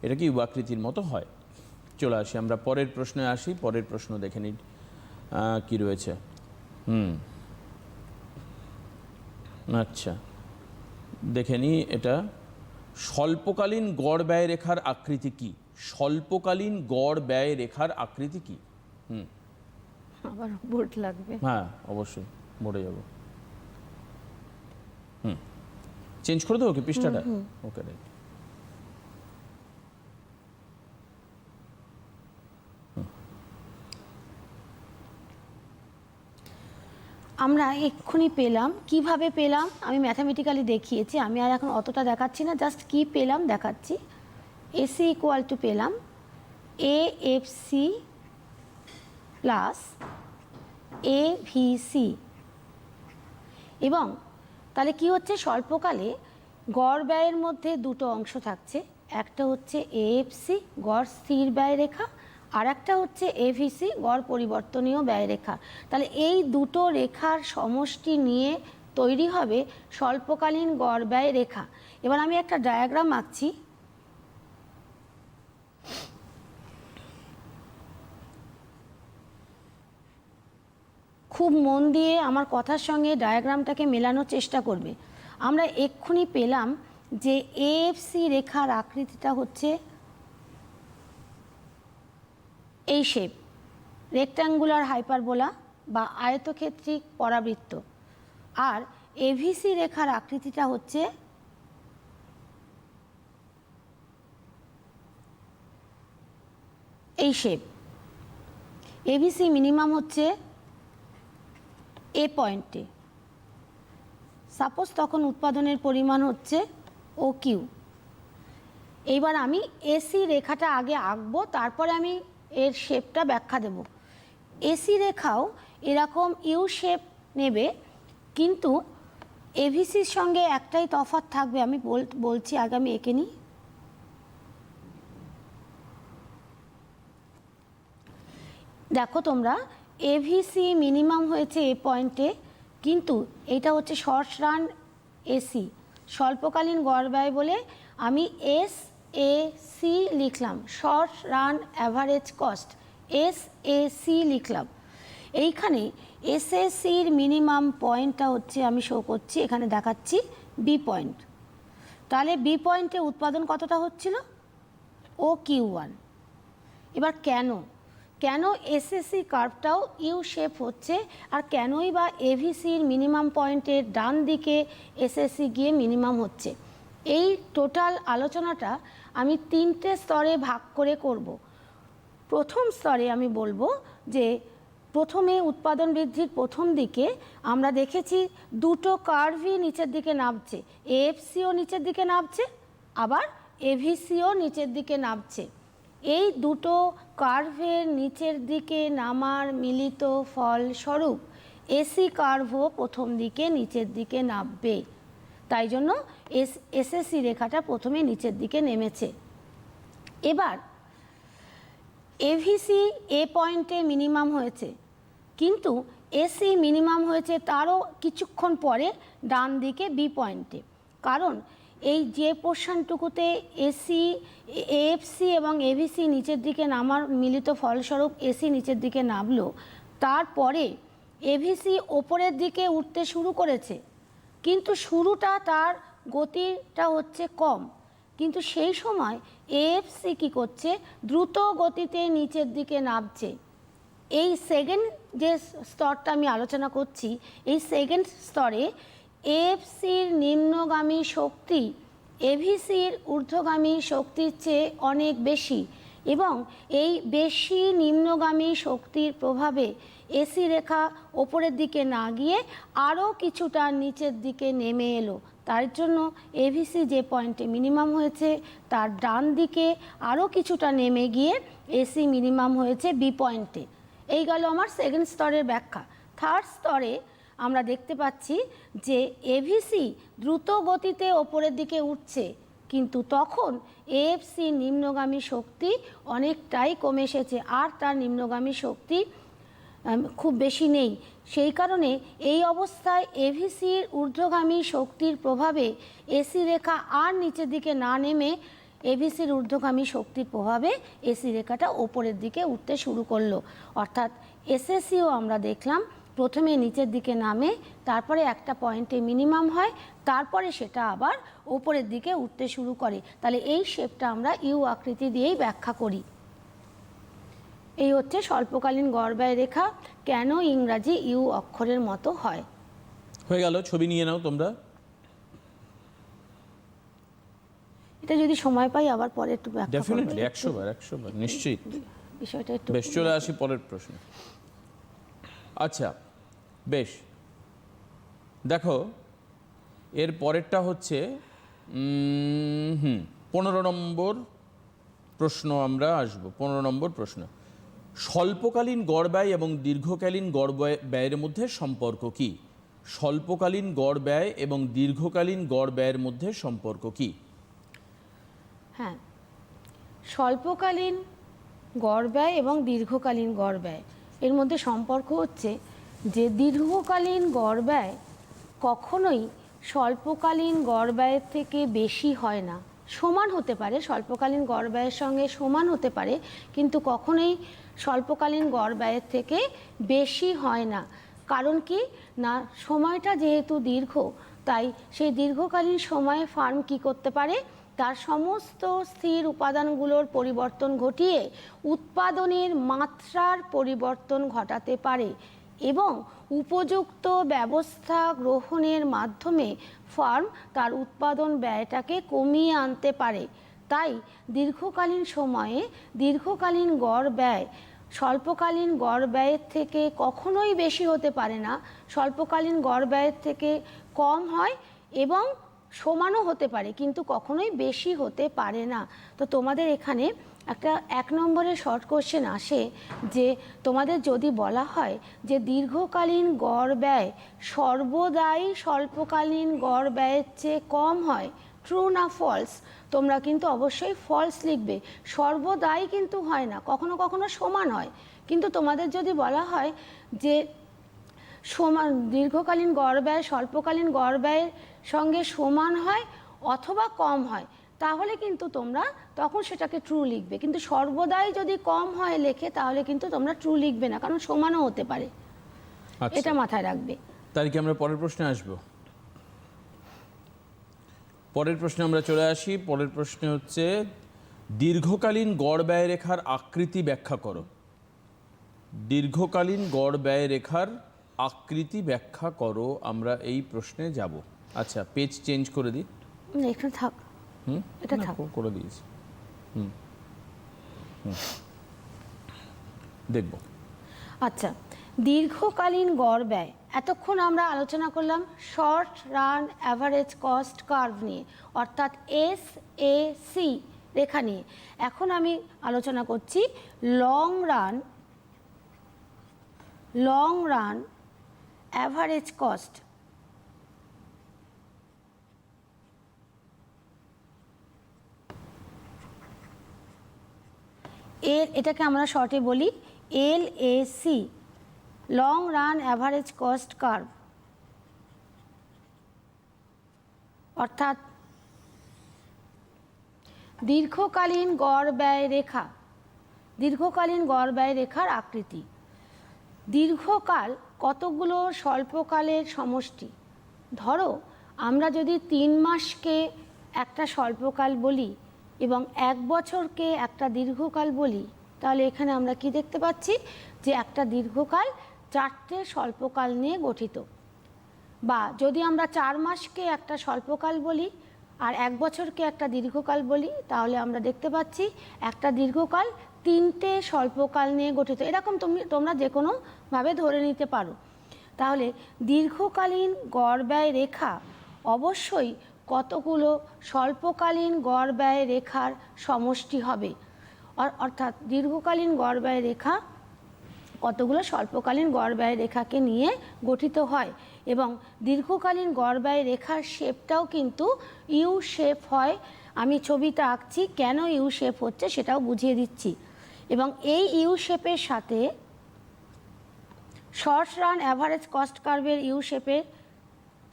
এটাকে ইউ আকৃতির মতো হয়। চলে আসি আমরা পরের প্রশ্নে আসি। পরের প্রশ্ন দেখে নিই কী রয়েছে। আচ্ছা, দেখে নিই এটা। স্বল্পকালীন গড় ব্যয় রেখার আকৃতি কি? স্বল্পকালীন গড় ব্যয় রেখার আকৃতি কি? আবার বোর্ড লাগবে। হ্যাঁ, অবশ্যই বোর্ডে যাব। চেঞ্জ করে দেবো কি পৃষ্ঠাটা? ওকে, রাইট। আমরা এক্ষুনি পেলাম, কিভাবে পেলাম আমি ম্যাথামেটিক্যালি দেখিয়েছি, আমি আর এখন অতটা দেখাচ্ছি না, জাস্ট কি পেলাম দেখাচ্ছি। এসি ইকুয়াল টু পেলাম এএফসি প্লাস এভিসি। এবং তাহলে কি হচ্ছে, স্বল্পকালে গড় ব্যয়ের মধ্যে দুটো অংশ থাকছে, একটা হচ্ছে এএফসি গড় স্থির ব্যয় রেখা, আর একটা হচ্ছে এভিসি গড় পরিবর্তনীয় ব্যয় রেখা। তাহলে এই দুটো রেখার সমষ্টি নিয়ে তৈরি হবে স্বল্পকালীন গড় ব্যয় রেখা। এবার আমি একটা ডায়াগ্রাম আঁকছি। খুব মন দিয়ে আমার কথার সঙ্গে ডায়াগ্রামটাকে মেলানোর চেষ্টা করবে। আমরা এক্ষুনি পেলাম যে এএফসি রেখার আকৃতিটা হচ্ছে এই শেপ, রেক্ট্যাঙ্গুলার হাইপারবোলা বা আয়তক্ষেত্রিক পরাবৃত্ত, আর এভিসি রেখার আকৃতিটা হচ্ছে এই শেপ। এভিসি মিনিমাম হচ্ছে এ পয়েন্টে, সাপোজ তখন উৎপাদনের পরিমাণ হচ্ছে ও কিউ। এইবার আমি এসি রেখাটা আগে আঁকবো, তারপরে আমি এর শেপটা ব্যাখ্যা দেব। এসি রেখাও এরকম ইউ শেপ নেবে, কিন্তু এভিসির সঙ্গে একটাই তফাৎ থাকবে, আমি বলছি আগে আমি এঁকে নিই। দেখো তোমরা, এভিসি মিনিমাম হয়েছে এ পয়েন্টে, কিন্তু এটা হচ্ছে শর্ট রান এসি, স্বল্পকালীন গড় ব্যয় বলে আমি এস এ সি লিখলাম, short run average cost, S A C লিখলাম। এইখানে এসএসির মিনিমাম পয়েন্টটা হচ্ছে, আমি শো করছি এখানে দেখাচ্ছি, বি পয়েন্ট। তাহলে বি পয়েন্টে উৎপাদন কতটা হচ্ছিল, ও কিউ ওয়ান। এবার কেন এসএসসি কার্ভটাও ইউ শেপ হচ্ছে, আর কেনই বা এভিসির মিনিমাম পয়েন্টের ডান দিকে এসএসসি গিয়ে মিনিমাম হচ্ছে, এই টোটাল আলোচনাটা আমি 3টে স্তরে ভাগ করে করব। প্রথম স্তরে আমি বলবো যে প্রথমে উৎপাদন বৃদ্ধির প্রথম দিকে আমরা দেখেছি দুটো কার্ভই নিচের দিকে নামছে, এএফসিও নিচের দিকে নামছে, আবার এভিসিও নিচের দিকে নামছে। এই দুটো কার্ভের নিচের দিকে নামার মিলিত ফলস্বরূপ এসি কার্ভও প্রথম দিকে নিচের দিকে নামবে, তাই জন্য এসএসসি রেখাটা প্রথমে নিচের দিকে নেমেছে। এবার এভিসি এ পয়েন্টে মিনিমাম হয়েছে, কিন্তু এসি মিনিমাম হয়েছে তারও কিছুক্ষণ পরে ডান দিকে বি পয়েন্টে, কারণ এই যে পোর্শনটুকুতে এএফসি এবং এভিসি নিচের দিকে নামার মিলিত ফলস্বরূপ এসি নিচের দিকে নামলো, তারপরে এভিসি ওপরের দিকে উঠতে শুরু করেছে, কিন্তু শুরুটা তার গতিটা হচ্ছে কম, কিন্তু সেই সময় এএফসি কী করছে, দ্রুত গতিতে নিচের দিকে নামছে। এই সেকেন্ড যে স্তরটা আমি আলোচনা করছি, এই সেকেন্ড স্তরে এএফসির নিম্নগামী শক্তি এভিসির ঊর্ধ্বগামী শক্তির চেয়ে অনেক বেশি, এবং এই বেশি নিম্নগামী শক্তির প্রভাবে এসি রেখা ওপরের দিকে না গিয়ে আরও কিছুটা নিচের দিকে নেমে এলো। তার জন্য এভিসি যে পয়েন্টে মিনিমাম হয়েছে তার ডান দিকে আরও কিছুটা নেমে গিয়ে এসি মিনিমাম হয়েছে বি পয়েন্টে। এই গেল আমার সেকেন্ড স্তরের ব্যাখ্যা। থার্ড স্তরে আমরা দেখতে পাচ্ছি যে এভিসি দ্রুত গতিতে ওপরের দিকে উঠছে, কিন্তু তখন এএফসি নিম্নগামী শক্তি অনেকটাই কমে এসেছে, আর তার নিম্নগামী শক্তি খুব বেশি নেই। সেই কারণে এই অবস্থায় এভিসির ঊর্ধ্বগামী শক্তির প্রভাবে এসি রেখা আর নিচের দিকে না নেমে এভিসির ঊর্ধ্বগামী শক্তির প্রভাবে এসি রেখাটা ওপরের দিকে উঠতে শুরু করলো। অর্থাৎ এসএসসিও আমরা দেখলাম প্রথমে নিচের দিকে নামে, তারপরে একটা পয়েন্টে মিনিমাম হয়, তারপরে সেটা আবার ওপরের দিকে উঠতে শুরু করে। তাহলে এই শেপটা আমরা ইউ আকৃতি দিয়েই ব্যাখ্যা করি। এই হচ্ছে স্বল্পকালীন গড় ব্যয় রেখা, কেন ইংরাজি ইউ অক্ষরের মতো হয়। হয়ে গেল, ছবি নিয়ে নাও তোমরা। এটা যদি সময় পাই আবার পরে একটু ব্যাখ্যা করব। ডেফিনেটলি 100 বার নিশ্চিত। বিষয়টা একটু বেশ, চলে আসি পরের প্রশ্ন। আচ্ছা বেশ, দেখো এর পরেরটা হচ্ছে 15 নম্বর প্রশ্ন আমরা আসবো 15 নম্বর প্রশ্ন। স্বল্পকালীন গড় ব্যয় এবং দীর্ঘকালীন গড় ব্যয়ের মধ্যে সম্পর্ক কি? স্বল্পকালীন গড় ব্যয় এবং দীর্ঘকালীন গড় ব্যয়ের মধ্যে সম্পর্ক কি? হ্যাঁ, স্বল্পকালীন গড় ব্যয় এবং দীর্ঘকালীন গড় ব্যয় এর মধ্যে সম্পর্ক হচ্ছে যে দীর্ঘকালীন গড় ব্যয় কখনোই স্বল্পকালীন গড় ব্যয়ের থেকে বেশি হয় না। সমান হতে পারে, স্বল্পকালীন গড় ব্যয়ের সঙ্গে সমান হতে পারে, কিন্তু কখনোই স্বল্পকালীন গড় ব্যয়ের থেকে বেশি হয় না। কারণ কি না, সময়টা যেহেতু দীর্ঘ, তাই সেই দীর্ঘকালীন সময়ে ফার্ম কি করতে পারে, তার সমস্ত স্থির উপাদানগুলোর পরিবর্তন ঘটিয়ে উৎপাদনের মাত্রার পরিবর্তন ঘটাতে পারে এবং উপযুক্ত ব্যবস্থা গ্রহণের মাধ্যমে ফার্ম তার উৎপাদন ব্যয়টাকে কমিয়ে আনতে পারে। তাই দীর্ঘকালীন সময়ে দীর্ঘকালীন গড় ব্যয় স্বল্পকালীন গড় ব্যয়ের থেকে কখনোই বেশি হতে পারে না, স্বল্পকালীন গড় ব্যয়ের থেকে কম হয় এবং সমানও হতে পারে, কিন্তু কখনোই বেশি হতে পারে না। তো তোমাদের এখানে একটা 1 নম্বরের শর্ট কোশ্চেন আসে যে তোমাদের যদি বলা হয় যে দীর্ঘকালীন গড় ব্যয় সর্বদাই স্বল্পকালীন গড় ব্যয়ের চেয়ে কম হয়, ট্রু না ফলস, তোমরা কিন্তু অবশ্যই ফলস লিখবে। সর্বদাই কিন্তু হয় না, কখনো কখনো সমান হয়। কিন্তু তোমাদের যদি বলা হয় যে সমান দীর্ঘকালীন গড় ব্যয় স্বল্পকালীন গড় ব্যয়ের সঙ্গে সমান হয় অথবা কম হয়, তাহলে কিন্তু তোমরা তখন সেটাকে ট্রু লিখবে। কিন্তু সর্বদাই যদি কম হয় লেখে, তাহলে কিন্তু তোমরা ট্রু লিখবে না, কারণ সমানও হতে পারে। এটা মাথায় রাখবে। তার কি আমরা পরের প্রশ্নে আসবো? পরের প্রশ্নে আমরা চলে আসি। পরের প্রশ্নে হচ্ছে দীর্ঘকালীন গড় ব্যয় রেখার আকৃতি ব্যাখ্যা করো। দীর্ঘকালীন গড় ব্যয় রেখার আকৃতি ব্যাখ্যা করো, আমরা এই প্রশ্নে যাব। আচ্ছা, পেজ চেঞ্জ করে দিই। এখানে থাক, এটা থাক, করে দিয়েছি। দেখব। আচ্ছা, দীর্ঘকালীন গড় ব্যয়, এতক্ষণ আমরা আলোচনা করলাম short run average cost curve নিয়ে, অর্থাৎ SAC রেখা নিয়ে। এখন আমি আলোচনা করছি লং রান অ্যাভারেজ কস্ট। এটাকে আমরা শর্টে বলি LAC, long run average cost curve, অর্থাৎ দীর্ঘকালীন গড় ব্যয় রেখা, দীর্ঘকালীন গড় ব্যয় রেখার আকৃতি। দীর্ঘকাল কতগুলো স্বল্পকালের সমষ্টি। ধরো আমরা যদি 3 মাসকে একটা স্বল্পকাল বলি এবং 1 বছরকে একটা দীর্ঘকাল বলি, তাহলে এখানে আমরা কি দেখতে পাচ্ছি যে একটা দীর্ঘকাল 4টে স্বল্পকাল নিয়ে গঠিত। বা যদি আমরা 4 মাসকে একটা স্বল্পকাল বলি আর 1 বছরকে একটা দীর্ঘকাল বলি, তাহলে আমরা দেখতে পাচ্ছি একটা দীর্ঘকাল 3টে স্বল্পকাল নিয়ে গঠিত। এরকম তোমরা যে কোনোভাবে ধরে নিতে পারো। তাহলে দীর্ঘকালীন গড় ব্যয় রেখা অবশ্যই কতগুলো স্বল্পকালীন গড় ব্যয় রেখার সমষ্টি হবে, অর্থাৎ দীর্ঘকালীন গড় ব্যয় রেখা কতগুলো স্বল্পকালীন গড় ব্যয় রেখাকে নিয়ে গঠিত হয়। এবং দীর্ঘকালীন গড় ব্যয় রেখার শেপটাও কিন্তু ইউ শেপ হয়। আমি ছবিটা আঁকছি, কেন ইউ শেপ হচ্ছে সেটাও বুঝিয়ে দিচ্ছি। এবং এই ইউ শেপের সাথে শর্ট রান অ্যাভারেজ কস্ট কার্ভের ইউ শেপের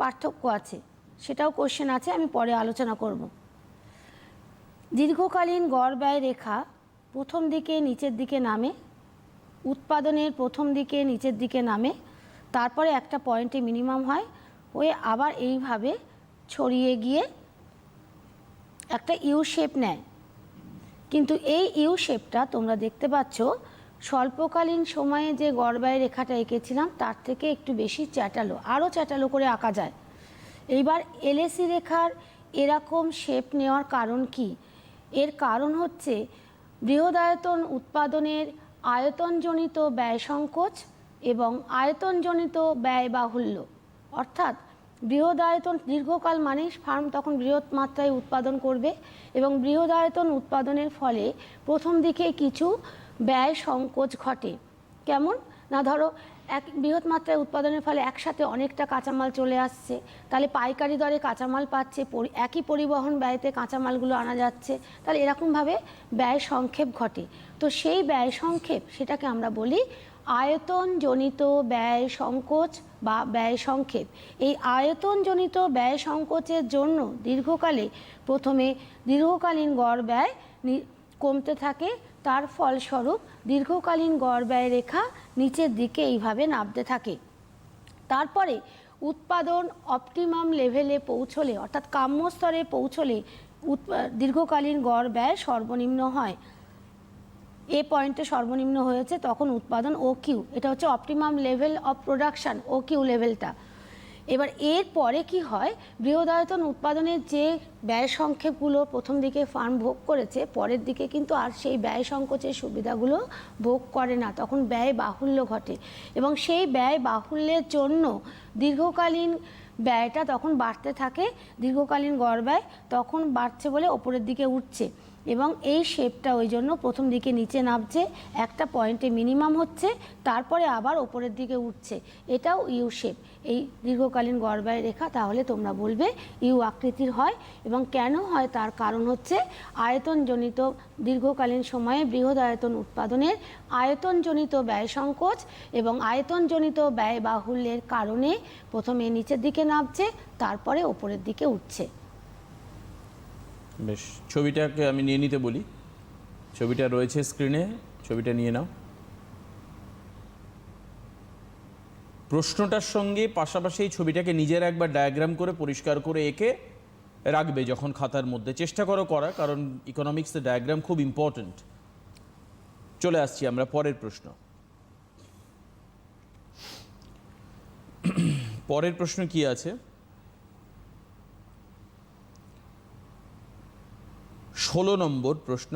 পার্থক্য আছে, সেটাও কোশ্চেন আছে, আমি পরে আলোচনা করব। দীর্ঘকালীন গড় ব্যয় রেখা প্রথম দিকে নিচের দিকে নামে, উৎপাদনের প্রথম দিকে নিচের দিকে নামে, তারপরে একটা পয়েন্টে মিনিমাম হয়, হয়ে আবার এইভাবে ছড়িয়ে গিয়ে একটা ইউ শেপ নেয়। কিন্তু এই ইউ শেপটা তোমরা দেখতে পাচ্ছ স্বল্পকালীন সময়ে যে গড় ব্যয় রেখাটা এঁকেছিলাম তার থেকে একটু বেশি চ্যাটালো, আরও চ্যাটালো করে আঁকা যায়। এইবার LAC রেখার এরকম শেপ নেওয়ার কারণ কি? এর কারণ হচ্ছে বৃহদায়তন উৎপাদনের আয়তনজনিত ব্যয় সংকোচ এবং আয়তনজনিত ব্যয় বাহুল্য। অর্থাৎ বৃহদায়তন দীর্ঘকাল মানে ফার্ম তখন বৃহৎ মাত্রায় উৎপাদন করবে এবং বৃহদায়তন উৎপাদনের ফলে প্রথম দিকে কিছু ব্যয় সংকোচ ঘটে। কেমন না, ধরো এক বৃহৎ মাত্রায় উৎপাদনের ফলে একসাথে অনেকটা কাঁচামাল চলে আসছে, তাহলে পাইকারি দরে কাঁচামাল পাচ্ছে, একই পরিবহন ব্যয়তে কাঁচামালগুলো আনা যাচ্ছে, তাহলে এরকমভাবে ব্যয় সংক্ষেপ ঘটে। তো সেই ব্যয় সংক্ষেপ সেটাকে আমরা বলি আয়তনজনিত ব্যয় সংকোচ বা ব্যয় সংক্ষেপ। এই আয়তনজনিত ব্যয় সংকোচের জন্য প্রথমে দীর্ঘকালীন গড় ব্যয় কমতে থাকে, তার ফলস্বরূপ দীর্ঘকালীন গড় ব্যয় রেখা নিচের দিকে এইভাবে নামতে থাকে। তারপরে উৎপাদন অপটিমাম লেভেলে পৌঁছলে অর্থাৎ কাম্য স্তরে পৌঁছলে দীর্ঘকালীন গড় ব্যয় সর্বনিম্ন হয়। এ পয়েন্টে সর্বনিম্ন হয়েছে তখন উৎপাদন OQ, এটা হচ্ছে optimum level of production, OQ লেভেলটা। এবার এর পরে কি হয়, বৃহদায়তন উৎপাদনের যে ব্যয় সংক্ষেপগুলো প্রথম দিকে ফার্ম ভোগ করেছে, পরের দিকে কিন্তু আর সেই ব্যয় সংকোচের সুবিধাগুলো ভোগ করে না, তখন ব্যয় বাহুল্য ঘটে এবং সেই ব্যয় বাহুল্যের জন্য দীর্ঘকালীন ব্যয়টা তখন বাড়তে থাকে। দীর্ঘকালীন গড় ব্যয় তখন বাড়ছে বলে ওপরের দিকে উঠছে এবং এই শেপটা ওই জন্য প্রথম দিকে নিচে নামছে, একটা পয়েন্টে মিনিমাম হচ্ছে, তারপরে আবার ওপরের দিকে উঠছে, এটাও ইউ শেপ। এই দীর্ঘকালীন গড় ব্যয় রেখা তাহলে তোমরা বলবে ইউ আকৃতির হয়। এবং কেন হয় তার কারণ হচ্ছে আয়তনজনিত দীর্ঘকালীন সময়ে বৃহদায়তন উৎপাদনের আয়তনজনিত ব্যয় সংকোচ এবং আয়তনজনিত ব্যয় বাহুল্যের কারণে প্রথমে নিচের দিকে নামছে, তারপরে ওপরের দিকে উঠছে। বেশ, ছবিটাকে আমি নিয়ে নিতে বলি। ছবিটা রয়েছে স্ক্রিনে, ছবিটা নিয়ে নাও। প্রশ্নটার সঙ্গে পাশাপাশি এই ছবিটাকে নিজের একবার ডায়াগ্রাম করে পরিষ্কার করে এঁকে রাখবে যখন খাতার মধ্যে, চেষ্টা করো করা, কারণ ইকোনমিক্সের ডায়াগ্রাম খুব ইম্পর্ট্যান্ট। চলে আসছি আমরা পরের প্রশ্ন। পরের প্রশ্ন কি আছে? 16 নম্বর প্রশ্ন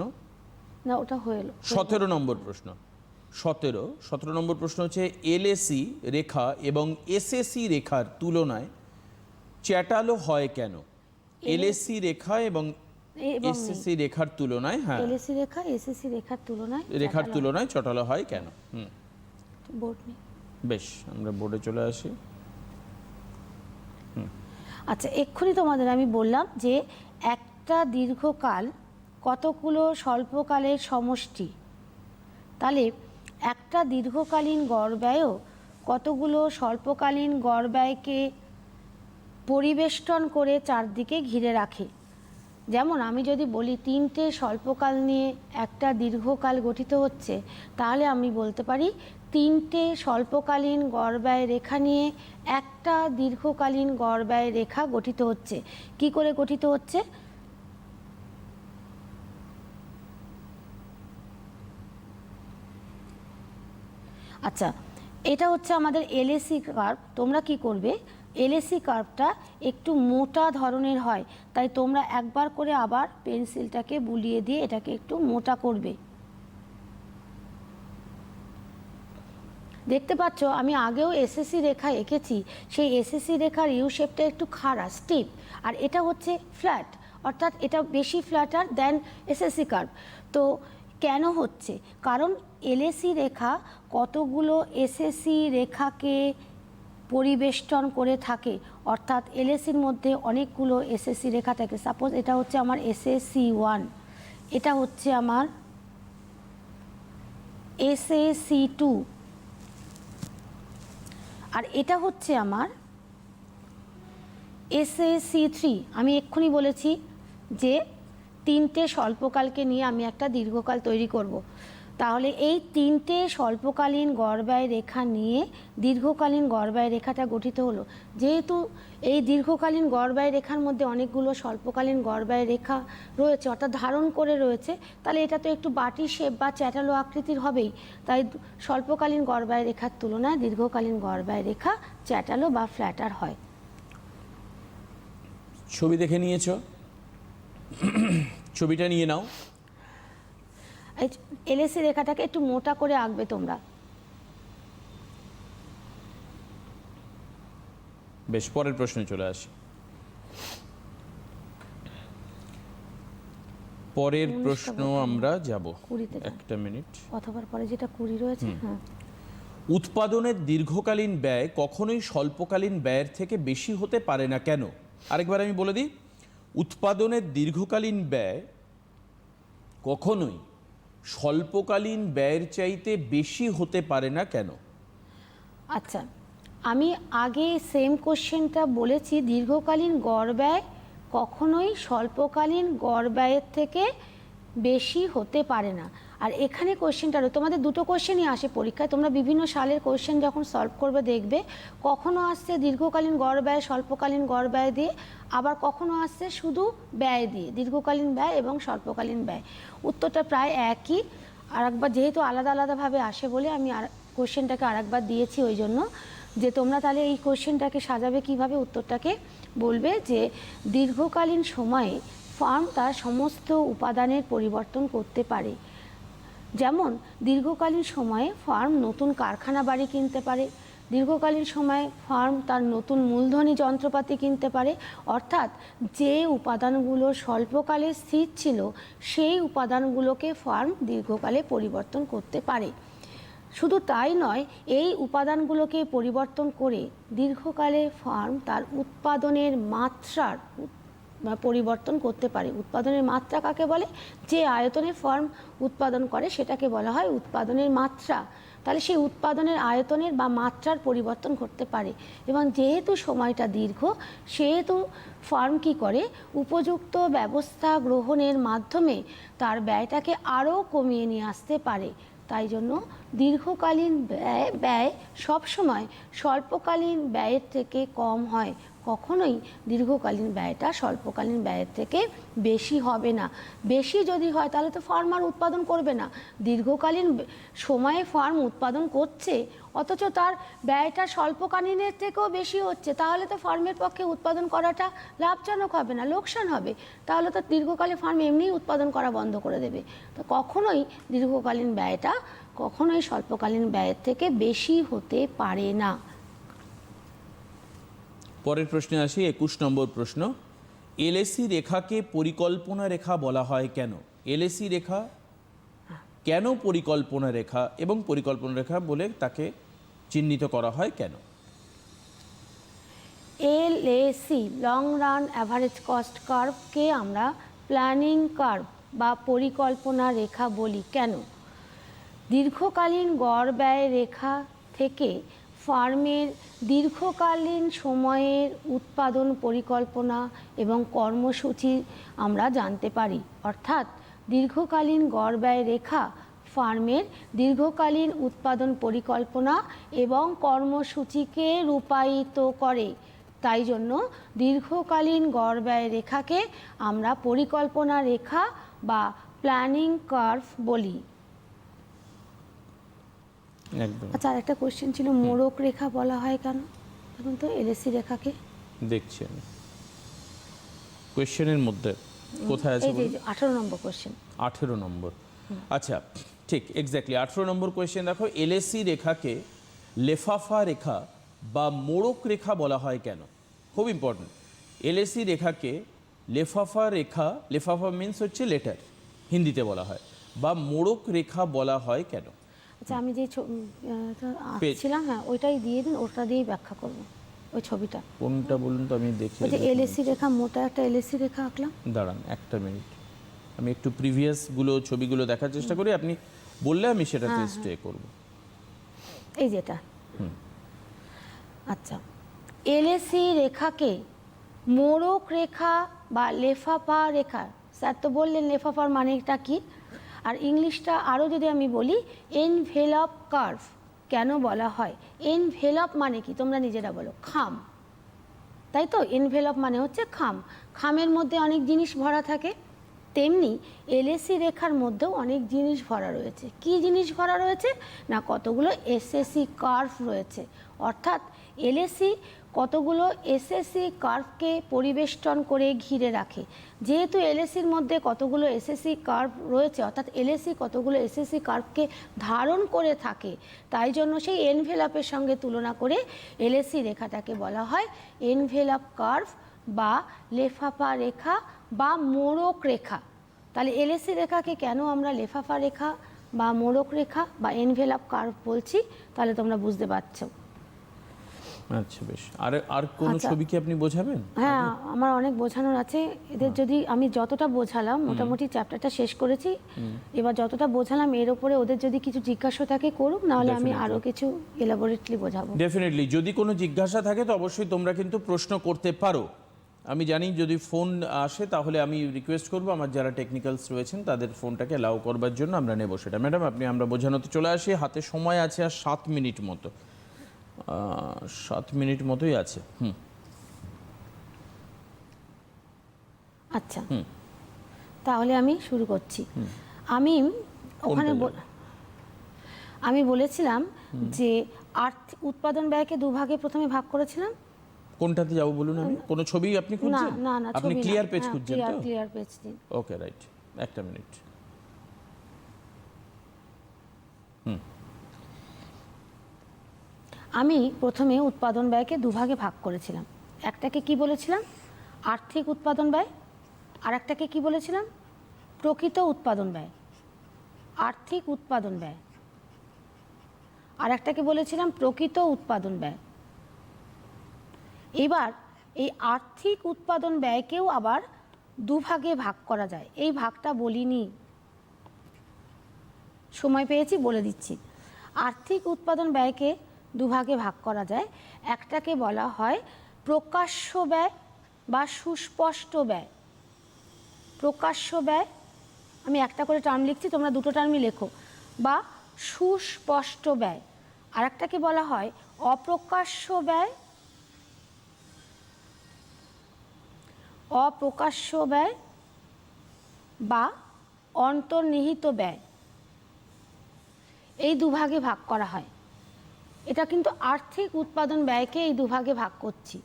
না, ওটা হয়ে 17 নম্বর প্রশ্ন। 17 নম্বর প্রশ্ন হচ্ছে LAC রেখা এবং SAC রেখার তুলনায় চ্যাটালো হয় কেন? LAC রেখা এবং SAC রেখার তুলনায়, হ্যাঁ, LAC রেখা SAC রেখার তুলনায় চ্যাটালো হয় কেন? বোর্ড নেই। বেশ, আমরা বোর্ডে চলে আসি। আচ্ছা, এক্ষুনি তোমাদের আমি বললাম যে একটা দীর্ঘকাল কতগুলো স্বল্পকালের সমষ্টি, তাহলে একটা দীর্ঘকালীন গড় ব্যয়ও কতগুলো স্বল্পকালীন গড় ব্যয়কে পরিবেষ্টন করে চারদিকে ঘিরে রাখে। যেমন আমি যদি বলি 3টে স্বল্পকাল নিয়ে একটা দীর্ঘকাল গঠিত হচ্ছে, তাহলে আমি বলতে পারি 3টে স্বল্পকালীন গড় ব্যয় রেখা নিয়ে একটা দীর্ঘকালীন গড় ব্যয় রেখা গঠিত হচ্ছে। কি করে গঠিত হচ্ছে? আচ্ছা, এটা হচ্ছে আমাদের LAC কার্ভ। তোমরা কি করবে, LAC কার্ভটা একটু মোটা ধরনের হয়, তাই তোমরা একবার করে আবার পেন্সিলটাকে বুলিয়ে দিয়ে এটাকে একটু মোটা করবে। দেখতে পাচ্ছ আমি আগেও SAC রেখা এঁকেছি, সেই SAC রেখার ইউ শেপটা একটু খাড়া স্টিপ, আর এটা হচ্ছে ফ্ল্যাট, অর্থাৎ এটা বেশি ফ্ল্যাটার দেন SAC কার্ভ। তো কেন হচ্ছে? কারণ LAC রেখা কতগুলো SAC রেখাকে পরিবেষ্টন করে থাকে, অর্থাৎ LACর মধ্যে অনেকগুলো SAC রেখা থাকে। সাপোজ এটা হচ্ছে আমার SAC1, এটা হচ্ছে আমার SAC2, আর এটা হচ্ছে আমার SAC3। আমি এক্ষুনি বলেছি যে 3টে স্বল্পকালকে নিয়ে আমি একটা দীর্ঘকাল তৈরি করব। তাহলে এই 3টে স্বল্পকালীন গড় ব্যয় রেখা নিয়ে দীর্ঘকালীন গড় ব্যয় রেখাটা গঠিত হলো। যেহেতু এই দীর্ঘকালীন গড় ব্যয় রেখার মধ্যে অনেকগুলো স্বল্পকালীন গড় ব্যয় রেখা রয়েছে, অর্থাৎ ধারণ করে রয়েছে, তাহলে এটা তো একটু বাটি শেপ বা চ্যাটালো আকৃতির হবেই। তাই স্বল্পকালীন গড় ব্যয় রেখার তুলনায় দীর্ঘকালীন গড় ব্যয় রেখা চ্যাটালো বা ফ্ল্যাটার হয়। ছবি দেখে নিয়েছো? ছবিটা নিয়ে নাও। এই LAC রেখাটাকে একটু মোটা করে আঁকবে তোমরা। বেশ, পরের প্রশ্নে চলে আসি। পরের প্রশ্ন আমরা যাব, 20-তে যান। একটা মিনিট। অথবা পরে যেটা 20 রয়েছে, হ্যাঁ। উৎপাদনের দীর্ঘকালীন ব্যয় কখনোই স্বল্পকালীন ব্যয়ের থেকে বেশি হতে পারে না কেন? আরেকবার আমি বলে দিই, উৎপাদনের দীর্ঘকালীন ব্যয় কখনোই স্বল্পকালীন ব্যয়ের চাইতে বেশি হতে পারে না কেন? আচ্ছা, আমি আগে সেম কোশ্চেনটা বলেছি, দীর্ঘকালীন গড় ব্যয় কখনোই স্বল্পকালীন গড় ব্যয়ের থেকে বেশি হতে পারে না। আর এখানে কোশ্চেনটারও তোমাদের দুটো কোশ্চেনই আসে পরীক্ষায়, তোমরা বিভিন্ন সালের কোশ্চেন যখন সলভ করবে দেখবে কখনো আসছে দীর্ঘকালীন গড় ব্যয় স্বল্পকালীন গড় ব্যয় দিয়ে, আবার কখনো আসছে শুধু ব্যয় দিয়ে, দীর্ঘকালীন ব্যয় এবং স্বল্পকালীন ব্যয়। উত্তরটা প্রায় একই। আর একবার যেহেতু আলাদা আলাদাভাবে আসে বলে আমি আর কোশ্চেনটাকে আরেকবার দিয়েছি, ওই জন্য যে তোমরা তাহলে এই কোশ্চেনটাকে সাজাবে কিভাবে, উত্তরটাকে বলবে যে দীর্ঘকালীন সময়ে ফার্ম তার সমস্ত উপাদানের পরিবর্তন করতে পারে। যেমন দীর্ঘকালীন সময়ে ফার্ম নতুন কারখানা বাড়ি কিনতে পারে, দীর্ঘকালীন সময়ে ফার্ম তার নতুন মূলধনী যন্ত্রপাতি কিনতে পারে। অর্থাৎ যে উপাদানগুলো স্বল্পকালে স্থির ছিল সেই উপাদানগুলোকে ফার্ম দীর্ঘকালে পরিবর্তন করতে পারে। শুধু তাই নয়, এই উপাদানগুলোকে পরিবর্তন করে দীর্ঘকালে ফার্ম তার উৎপাদনের মাত্রার পরিবর্তন করতে পারে। উৎপাদনের মাত্রা কাকে বলে? যে আয়তনে ফার্ম উৎপাদন করে সেটাকে বলা হয় উৎপাদনের মাত্রা। তাহলে সেই উৎপাদনের আয়তনের বা মাত্রার পরিবর্তন করতে পারে। এবং যেহেতু সময়টা দীর্ঘ, সেহেতু ফার্ম কী করে, উপযুক্ত ব্যবস্থা গ্রহণের মাধ্যমে তার ব্যয়টাকে আরও কমিয়ে নিয়ে আসতে পারে। তাই জন্য দীর্ঘকালীন ব্যয় সবসময় স্বল্পকালীন ব্যয়ের থেকে কম হয়, কখনোই দীর্ঘকালীন ব্যয়টা স্বল্পকালীন ব্যয়ের থেকে বেশি হবে না। বেশি যদি হয় তাহলে তো ফার্ম আর উৎপাদন করবে না। দীর্ঘকালীন সময়ে ফার্ম উৎপাদন করছে অথচ তার ব্যয়টা স্বল্পকালীনের থেকেও বেশি হচ্ছে, তাহলে তো ফার্মের পক্ষে উৎপাদন করাটা লাভজনক হবে না, লোকসান হবে। তাহলে তো দীর্ঘকালে ফার্ম এমনিই উৎপাদন করা বন্ধ করে দেবে। তো কখনোই দীর্ঘকালীন ব্যয়টা কখনোই স্বল্পকালীন ব্যয়ের থেকে বেশি হতে পারে না। পরের প্রশ্নে আসি, 21 নম্বর প্রশ্ন। এলএসি রেখাকে পরিকল্পনা রেখা বলা হয় কেন? এলএসি রেখা কেন পরিকল্পনা রেখা এবং পরিকল্পনা রেখা বলে তাকে চিহ্নিত করা হয় কেন? LAC long run average cost কার্ভকে আমরা প্ল্যানিং কার্ভ বা পরিকল্পনা রেখা বলি কেন? দীর্ঘকালীন গড় ব্যয় রেখা থেকে ফার্মের দীর্ঘকালীন সময়ের উৎপাদন পরিকল্পনা এবং কর্মসূচি আমরা জানতে পারি। অর্থাৎ দীর্ঘকালীন গড় ব্যয় রেখা ফার্মের দীর্ঘকালীন উৎপাদন পরিকল্পনা এবং কর্মসূচিকে রূপায়িত করে। তাই জন্য দীর্ঘকালীন গড় ব্যয় রেখাকে আমরা পরিকল্পনা রেখা বা প্ল্যানিং কার্ভ বলি। একদম। আচ্ছা, আর একটা কোশ্চেন ছিল, মোড়ক রেখা বলা হয় কেন? এখন তো এলএসি রেখাকে দেখছি আমি কোশ্চেনের মধ্যে কোথায় আছে, এই যে 18 নম্বর কোশ্চেন। 18 নম্বর। আচ্ছা, ঠিক এক্স্যাক্টলি 18 নম্বর কোয়েশ্চেন দেখো, এলএসি রেখাকে লেফাফা রেখা বা মোড়ক রেখা বলা হয় কেন? খুব ইম্পর্টেন্ট। এলএসি রেখাকে লেফাফা রেখা, লেফাফা মিন্স হচ্ছে লেটার, হিন্দিতে বলা হয়, বা মোড়ক রেখা বলা হয় কেন? আচ্ছা, আমি যে ছিলাম, হ্যাঁ ওইটাই দিয়ে দিন, ওটা দিয়েই ব্যাখ্যা করব। ওই ছবিটা কোনটা বলুন তো, আমি দেখি। ওই যে এলএসি রেখা, মোটা একটা এলএসি রেখা আঁকলাম। দাঁড়ান একটা মিনিট, আমি একটু প্রিভিয়াস ছবিগুলো দেখার চেষ্টা করি, আপনি বললে আমি সেটাতে স্টে করব। এই যেটা। আচ্ছা, এলএসি রেখাকে মোড়ক রেখা বা লেফাফা রেখা, স্যার তো বললেন লেফাফার মানেটা কি, আর ইংলিশটা আরও যদি আমি বলি, এনভেলপ কার্ভ কেন বলা হয়? এনভেলপ মানে কি তোমরা নিজেরা বলো? খাম, তাই তো? এনভেলপ মানে হচ্ছে খাম। খামের মধ্যে অনেক জিনিস ভরা থাকে, তেমনি এলএসি রেখার মধ্যেও অনেক জিনিস ভরা রয়েছে। কি জিনিস ভরা রয়েছে না, কতগুলো এসএসি কার্ভ রয়েছে। অর্থাৎ এলএসি কতগুলো এসএসসি কার্ভকে পরিবেষ্টন করে ঘিরে রাখে। যেহেতু এলএসির মধ্যে কতগুলো এসএসসি কার্ভ রয়েছে, অর্থাৎ এলএসি কতগুলো এসএসসি কার্ভকে ধারণ করে থাকে, তাই জন্য সেই এনভেলাপের সঙ্গে তুলনা করে এলএসি রেখাটাকে বলা হয় এনভেলাপ কার্ভ বা লেফাফা রেখা বা মোড়ক রেখা। তাহলে এলএসি রেখাকে কেন আমরা লেফাফা রেখা বা মোড়ক রেখা বা এনভেলাপ কার্ভ বলছি, তাহলে তোমরা বুঝতে পারছো। আচ্ছা, বেশ। আর কোন আচ্ছা। ছবি কি আপনি বোঝাবেন? হ্যাঁ, আমার অনেক বোঝানোর আছে। এদের যদি আমি যতটা বোঝালাম, মোটামুটি চ্যাপ্টারটা শেষ করেছি, এবার যতটা বোঝালাম এর উপরে ওদের যদি কিছু জিজ্ঞাসা থাকে করুক, নাহলে আমি আরও কিছু এলাবোরেটলি বোঝাবো। ডেফিনেটলি, যদি কোনো জিজ্ঞাসা থাকে তো অবশ্যই তোমরা কিন্তু প্রশ্ন করতে পারো। আমি জানি যদি ফোন আসে তাহলে আমি রিকোয়েস্ট করব আমার যারা টেকনিক্যালস রয়েছেন তাদের ফোনটাকে অ্যালাউ করবার জন্য আমরা নেব সেটা। ম্যাডাম, আমরা বোঝানোতে চলে আসি। হাতে সময় আছে আর 7 মিনিট মতো, 7 মিনিট মতোই আছে। আচ্ছা, তাহলে আমি শুরু করছি। আমি ওখানে আমি বলেছিলাম যে আর্থিক উৎপাদন ব্যয়কে দুভাগে প্রথমে ভাগ করেছিলাম। কোনটাতে যাব বলুন? আমি কোন ছবি আপনি খুঁজছেন? না, আপনি ক্লিয়ার পেজ খুঁজছেন তো? ক্লিয়ার পেজ দিন। ওকে, রাইট, একটা মিনিট। আমি প্রথমে উৎপাদন ব্যয়কে দুভাগে ভাগ করেছিলাম। একটাকে কি বলেছিলাম? আর্থিক উৎপাদন ব্যয়। আর একটাকে কি বলেছিলাম? প্রকৃত উৎপাদন ব্যয়। আর্থিক উৎপাদন ব্যয় আর একটাকে বলেছিলাম প্রকৃত উৎপাদন ব্যয়। এবার এই আর্থিক উৎপাদন ব্যয়কেও আবার দুভাগে ভাগ করা যায়। এই ভাগটা বলিনি, সময় পেয়েছি বলে দিচ্ছি। আর্থিক উৎপাদন ব্যয়কে দুভাগে ভাগ করা যায়। একটাকে বলা হয় প্রকাশ্য ব্যয় বা সুস্পষ্ট ব্যয়। প্রকাশ্য ব্যয়, আমি একটা করে টার্ম লিখছি, তোমরা দুটো টার্মই লেখো, বা সুস্পষ্ট ব্যয়। আর একটাকে বলা হয় অপ্রকাশ্য ব্যয়, অপ্রকাশ্য ব্যয় বা অন্তর্নিহিত ব্যয়। এই দুভাগে ভাগ করা হয়। এটা কিন্তু আর্থিক উৎপাদন ব্যয়কে এই দুভাগে ভাগ করছি।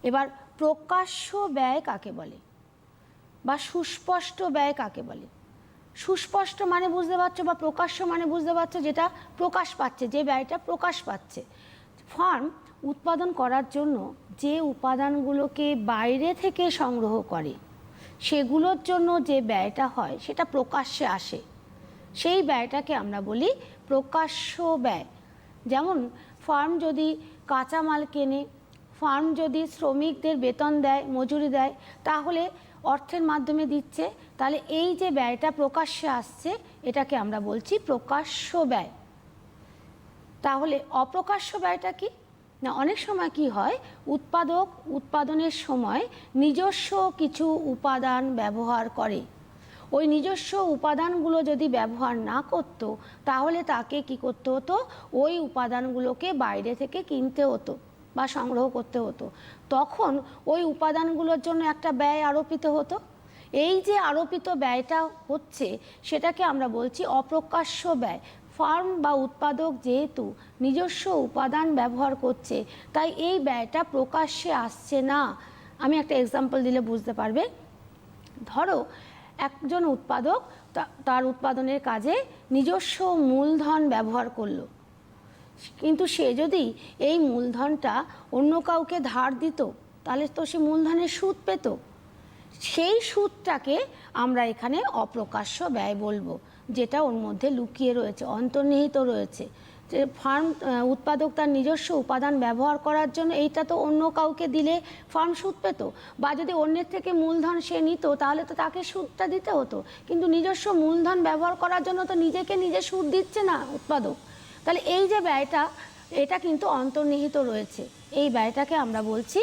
এবার প্রকাশ্য ব্যয় কাকে বলে বা সুস্পষ্ট ব্যয় কাকে বলে? সুস্পষ্ট মানে বুঝতে পারছো, বা প্রকাশ্য মানে বুঝতে পারছো, যেটা প্রকাশ পাচ্ছে, যে ব্যয়টা প্রকাশ পাচ্ছে। ফার্ম উৎপাদন করার জন্য যে উপাদানগুলোকে বাইরে থেকে সংগ্রহ করে সেগুলোর জন্য যে ব্যয়টা হয় সেটা প্রকাশ্যে আসে, সেই ব্যয়টাকে আমরা বলি প্রকাশ্য ব্যয়। যেমন ফার্ম যদি কাঁচামাল কেনে, ফার্ম যদি শ্রমিকদের বেতন দেয়, মজুরি দেয়, তাহলে অর্থের মাধ্যমে দিচ্ছে, তাহলে এই যে ব্যয়টা প্রকাশ্যে আসছে এটাকে আমরা বলছি প্রকাশ্য ব্যয়। তাহলে অপ্রকাশ্য ব্যয়টা কি না, অনেক সময় কি হয়, উৎপাদক উৎপাদনের সময় নিজস্ব কিছু উপাদান ব্যবহার করে। ওই নিজস্ব উপাদানগুলো যদি ব্যবহার না করত তাহলে তাকে কি করতে হতো, ওই উপাদানগুলোকে বাইরে থেকে কিনতে হতো বা সংগ্রহ করতে হতো। তখন ওই উপাদানগুলোর জন্য একটা ব্যয় আরোপিত হতো। এই যে আরোপিত ব্যয়টা হচ্ছে সেটাকে আমরা বলছি অপ্রকাশ্য ব্যয়। ফার্ম বা উৎপাদক যেহেতু নিজস্ব উপাদান ব্যবহার করছে তাই এই ব্যয়টা প্রকাশ্যে আসছে না। আমি একটা এক্সাম্পল দিলে বুঝতে পারবে। ধরো একজন উৎপাদক তার উৎপাদনের কাজে নিজস্ব মূলধন ব্যবহার করলো, কিন্তু সে যদি এই মূলধনটা অন্য কাউকে ধার দিত তাহলে তো সে মূলধনের সুদ পেত। সেই সুদটাকে আমরা এখানে অপ্রকাশ্য ব্যয় বলবো, যেটা ওর মধ্যে লুকিয়ে রয়েছে, অন্তর্নিহিত রয়েছে। যে ফার্ম উৎপাদক তার নিজস্ব উপাদান ব্যবহার করার জন্য এইটা তো অন্য কাউকে দিলে ফার্ম সুদ পেত, বা যদি অন্যের থেকে মূলধন সে নিত তাহলে তো তাকে সুদটা দিতে হতো, কিন্তু নিজস্ব মূলধন ব্যবহার করার জন্য তো নিজেকে নিজে সুদ দিচ্ছে না উৎপাদক। তাহলে এই যে ব্যয়টা, এটা কিন্তু অন্তর্নিহিত রয়েছে। এই ব্যয়টাকে আমরা বলছি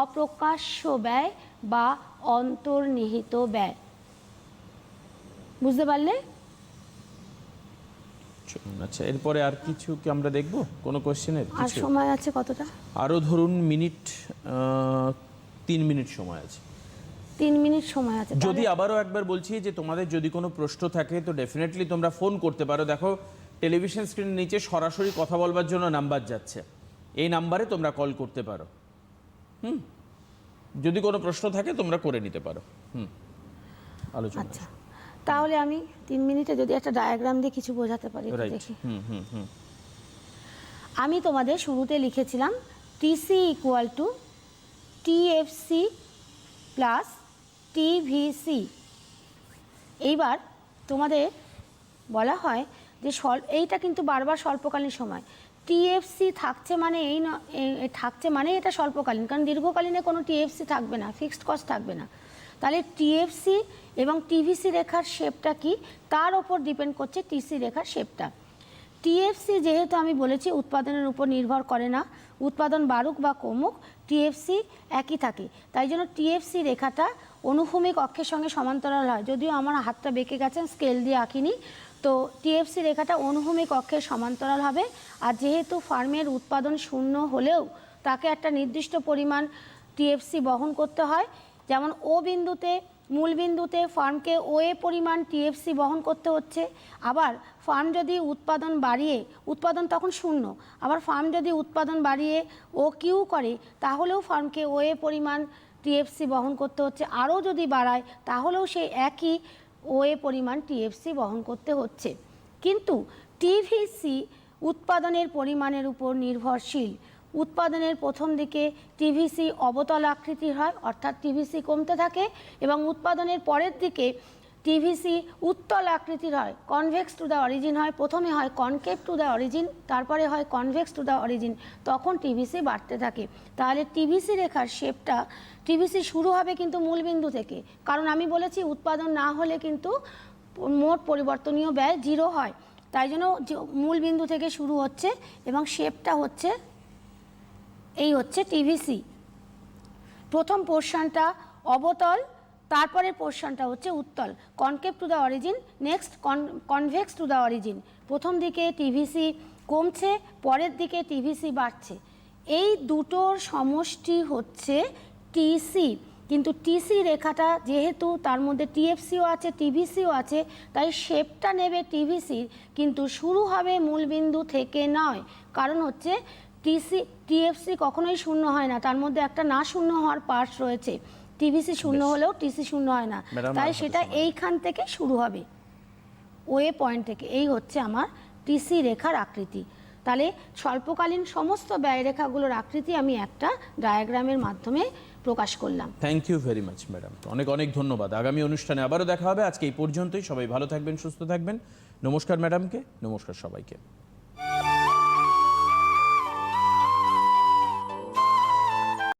অপ্রকাশ্য ব্যয় বা অন্তর্নিহিত ব্যয়। বুঝতে পারলে? আচ্ছা, এরপরে আর কিছু কি আমরা দেখব? কোনো কোশ্চেনের? আর সময় আছে কতটা? আরও ধরুন মিনিট 3 মিনিট সময় আছে। 3 মিনিট সময় আছে। যদি আবারও একবার বলছি যে তোমাদের যদি কোনো প্রশ্ন থাকে তো ডেফিনেটলি তোমরা ফোন করতে পারো। দেখো টেলিভিশন স্ক্রিনের নিচে সরাসরি কথা বলবার জন্য নাম্বার যাচ্ছে, এই নাম্বারে তোমরা কল করতে পারো। যদি কোনো প্রশ্ন থাকে তোমরা করে নিতে পারো। আলোচনা। আচ্ছা, তাহলে আমি 3 মিনিটে যদি একটা ডায়াগ্রাম দিয়ে কিছু বোঝাতে পারি একটু রাইট। দেখি। আমি তোমাদের শুরুতে লিখেছিলাম TC equal to TFC plus TVC. এইবার তোমাদের বলা হয় যে এইটা কিন্তু বারবার স্বল্পকালীন সময়, টিএফসি থাকছে মানে থাকছে মানে এটা স্বল্পকালীন, কারণ দীর্ঘকালীনে কোনো টিএফসি থাকবে না, ফিক্সড কস্ট থাকবে না। তাহলে টিএফসি এবং টিভিসি রেখার শেপটা কি তার ওপর ডিপেন্ড করছে টিসি রেখার শেপটা। টিএফসি যেহেতু আমি বলেছি উৎপাদনের উপর নির্ভর করে না, উৎপাদন বাড়ুক বা কমুক টিএফসি একই থাকে, তাই জন্য টিএফসি রেখাটা অনুভূমিক অক্ষের সঙ্গে সমান্তরাল হয়। যদিও আমার হাতটা বেঁকে গেছে, স্কেল দিয়ে আঁকিনি, তো টিএফসি রেখাটা অনুভূমিক অক্ষের সমান্তরাল হবে। আর যেহেতু ফার্মের উৎপাদন শূন্য হলেও তাকে একটা নির্দিষ্ট পরিমাণ টিএফসি বহন করতে হয়, যেমন ও বিন্দুতে মূল বিন্দুতে ফার্মকে ওএ পরিমাণ টিএফসি বহন করতে হচ্ছে। আবার ফার্ম যদি উৎপাদন বাড়িয়ে, উৎপাদন তখন শূন্য, আবার ফার্ম যদি উৎপাদন বাড়িয়ে ও কিউ করে তাহলেও ফার্মকে ওএ পরিমাণ টিএফসি বহন করতে হচ্ছে। আরও যদি বাড়ায় তাহলেও সেই একই ওএ পরিমাণ টিএফসি বহন করতে হচ্ছে। কিন্তু টিভিসি উৎপাদনের পরিমাণের উপর নির্ভরশীল। উৎপাদনের প্রথম দিকে টিভিসি অবতল আকৃতির হয়, অর্থাৎ টিভিসি কমতে থাকে, এবং উৎপাদনের পরের দিকে টিভিসি উত্তল আকৃতির হয়, কনভেক্স টু দ্য অরিজিন হয়। প্রথমে হয় কনকেভ টু দ্য অরিজিন, তারপরে হয় কনভেক্স টু দ্য অরিজিন, তখন টিভিসি বাড়তে থাকে। তাহলে টিভিসি রেখার শেপটা, টিভিসি শুরু হবে কিন্তু মূলবিন্দু থেকে, কারণ আমি বলেছি উৎপাদন না হলে কিন্তু মোট পরিবর্তনীয় ব্যয় 0 হয়, তাই জন্য মূলবিন্দু থেকে শুরু হচ্ছে এবং শেপটা হচ্ছে এই হচ্ছে টিভিসি। প্রথম পোর্শনটা অবতল, তারপরে পোর্শনটা হচ্ছে উত্তল, concave to the origin, next convex to the origin. প্রথম দিকে টিভিসি কমছে, পরের দিকে টিভিসি বাড়ছে। এই দুটোর সমষ্টি হচ্ছে টিসি। কিন্তু টিসি রেখাটা যেহেতু তার মধ্যে টিএফসিও আছে টিভিসিও আছে, তাই শেপটা নেবে টিভিসির, কিন্তু শুরু হবে মূলবিন্দু থেকে নয়। কারণ হচ্ছে টিএফসি কখনোই শূন্য হয় না, তার মধ্যে একটা না শূন্য হওয়ার পার্ট রয়েছে। টিভিসি শূন্য হলেও টিসি শূন্য হয় না, তাই সেটা এইখান থেকে শুরু হবে, ওয়ে পয়েন্ট থেকে। এই হচ্ছে আমার টিসি রেখার আকৃতি। তাহলে স্বল্পকালীন সমস্ত ব্যয়রেখাগুলোর আকৃতি আমি একটা ডায়াগ্রামের মাধ্যমে প্রকাশ করলাম। Thank you very much madam, অনেক অনেক ধন্যবাদ। আগামী অনুষ্ঠানে আবারও দেখা হবে। আজকে এই পর্যন্তই। সবাই ভালো থাকবেন, সুস্থ থাকবেন। নমস্কার ম্যাডামকে, নমস্কার সবাইকে।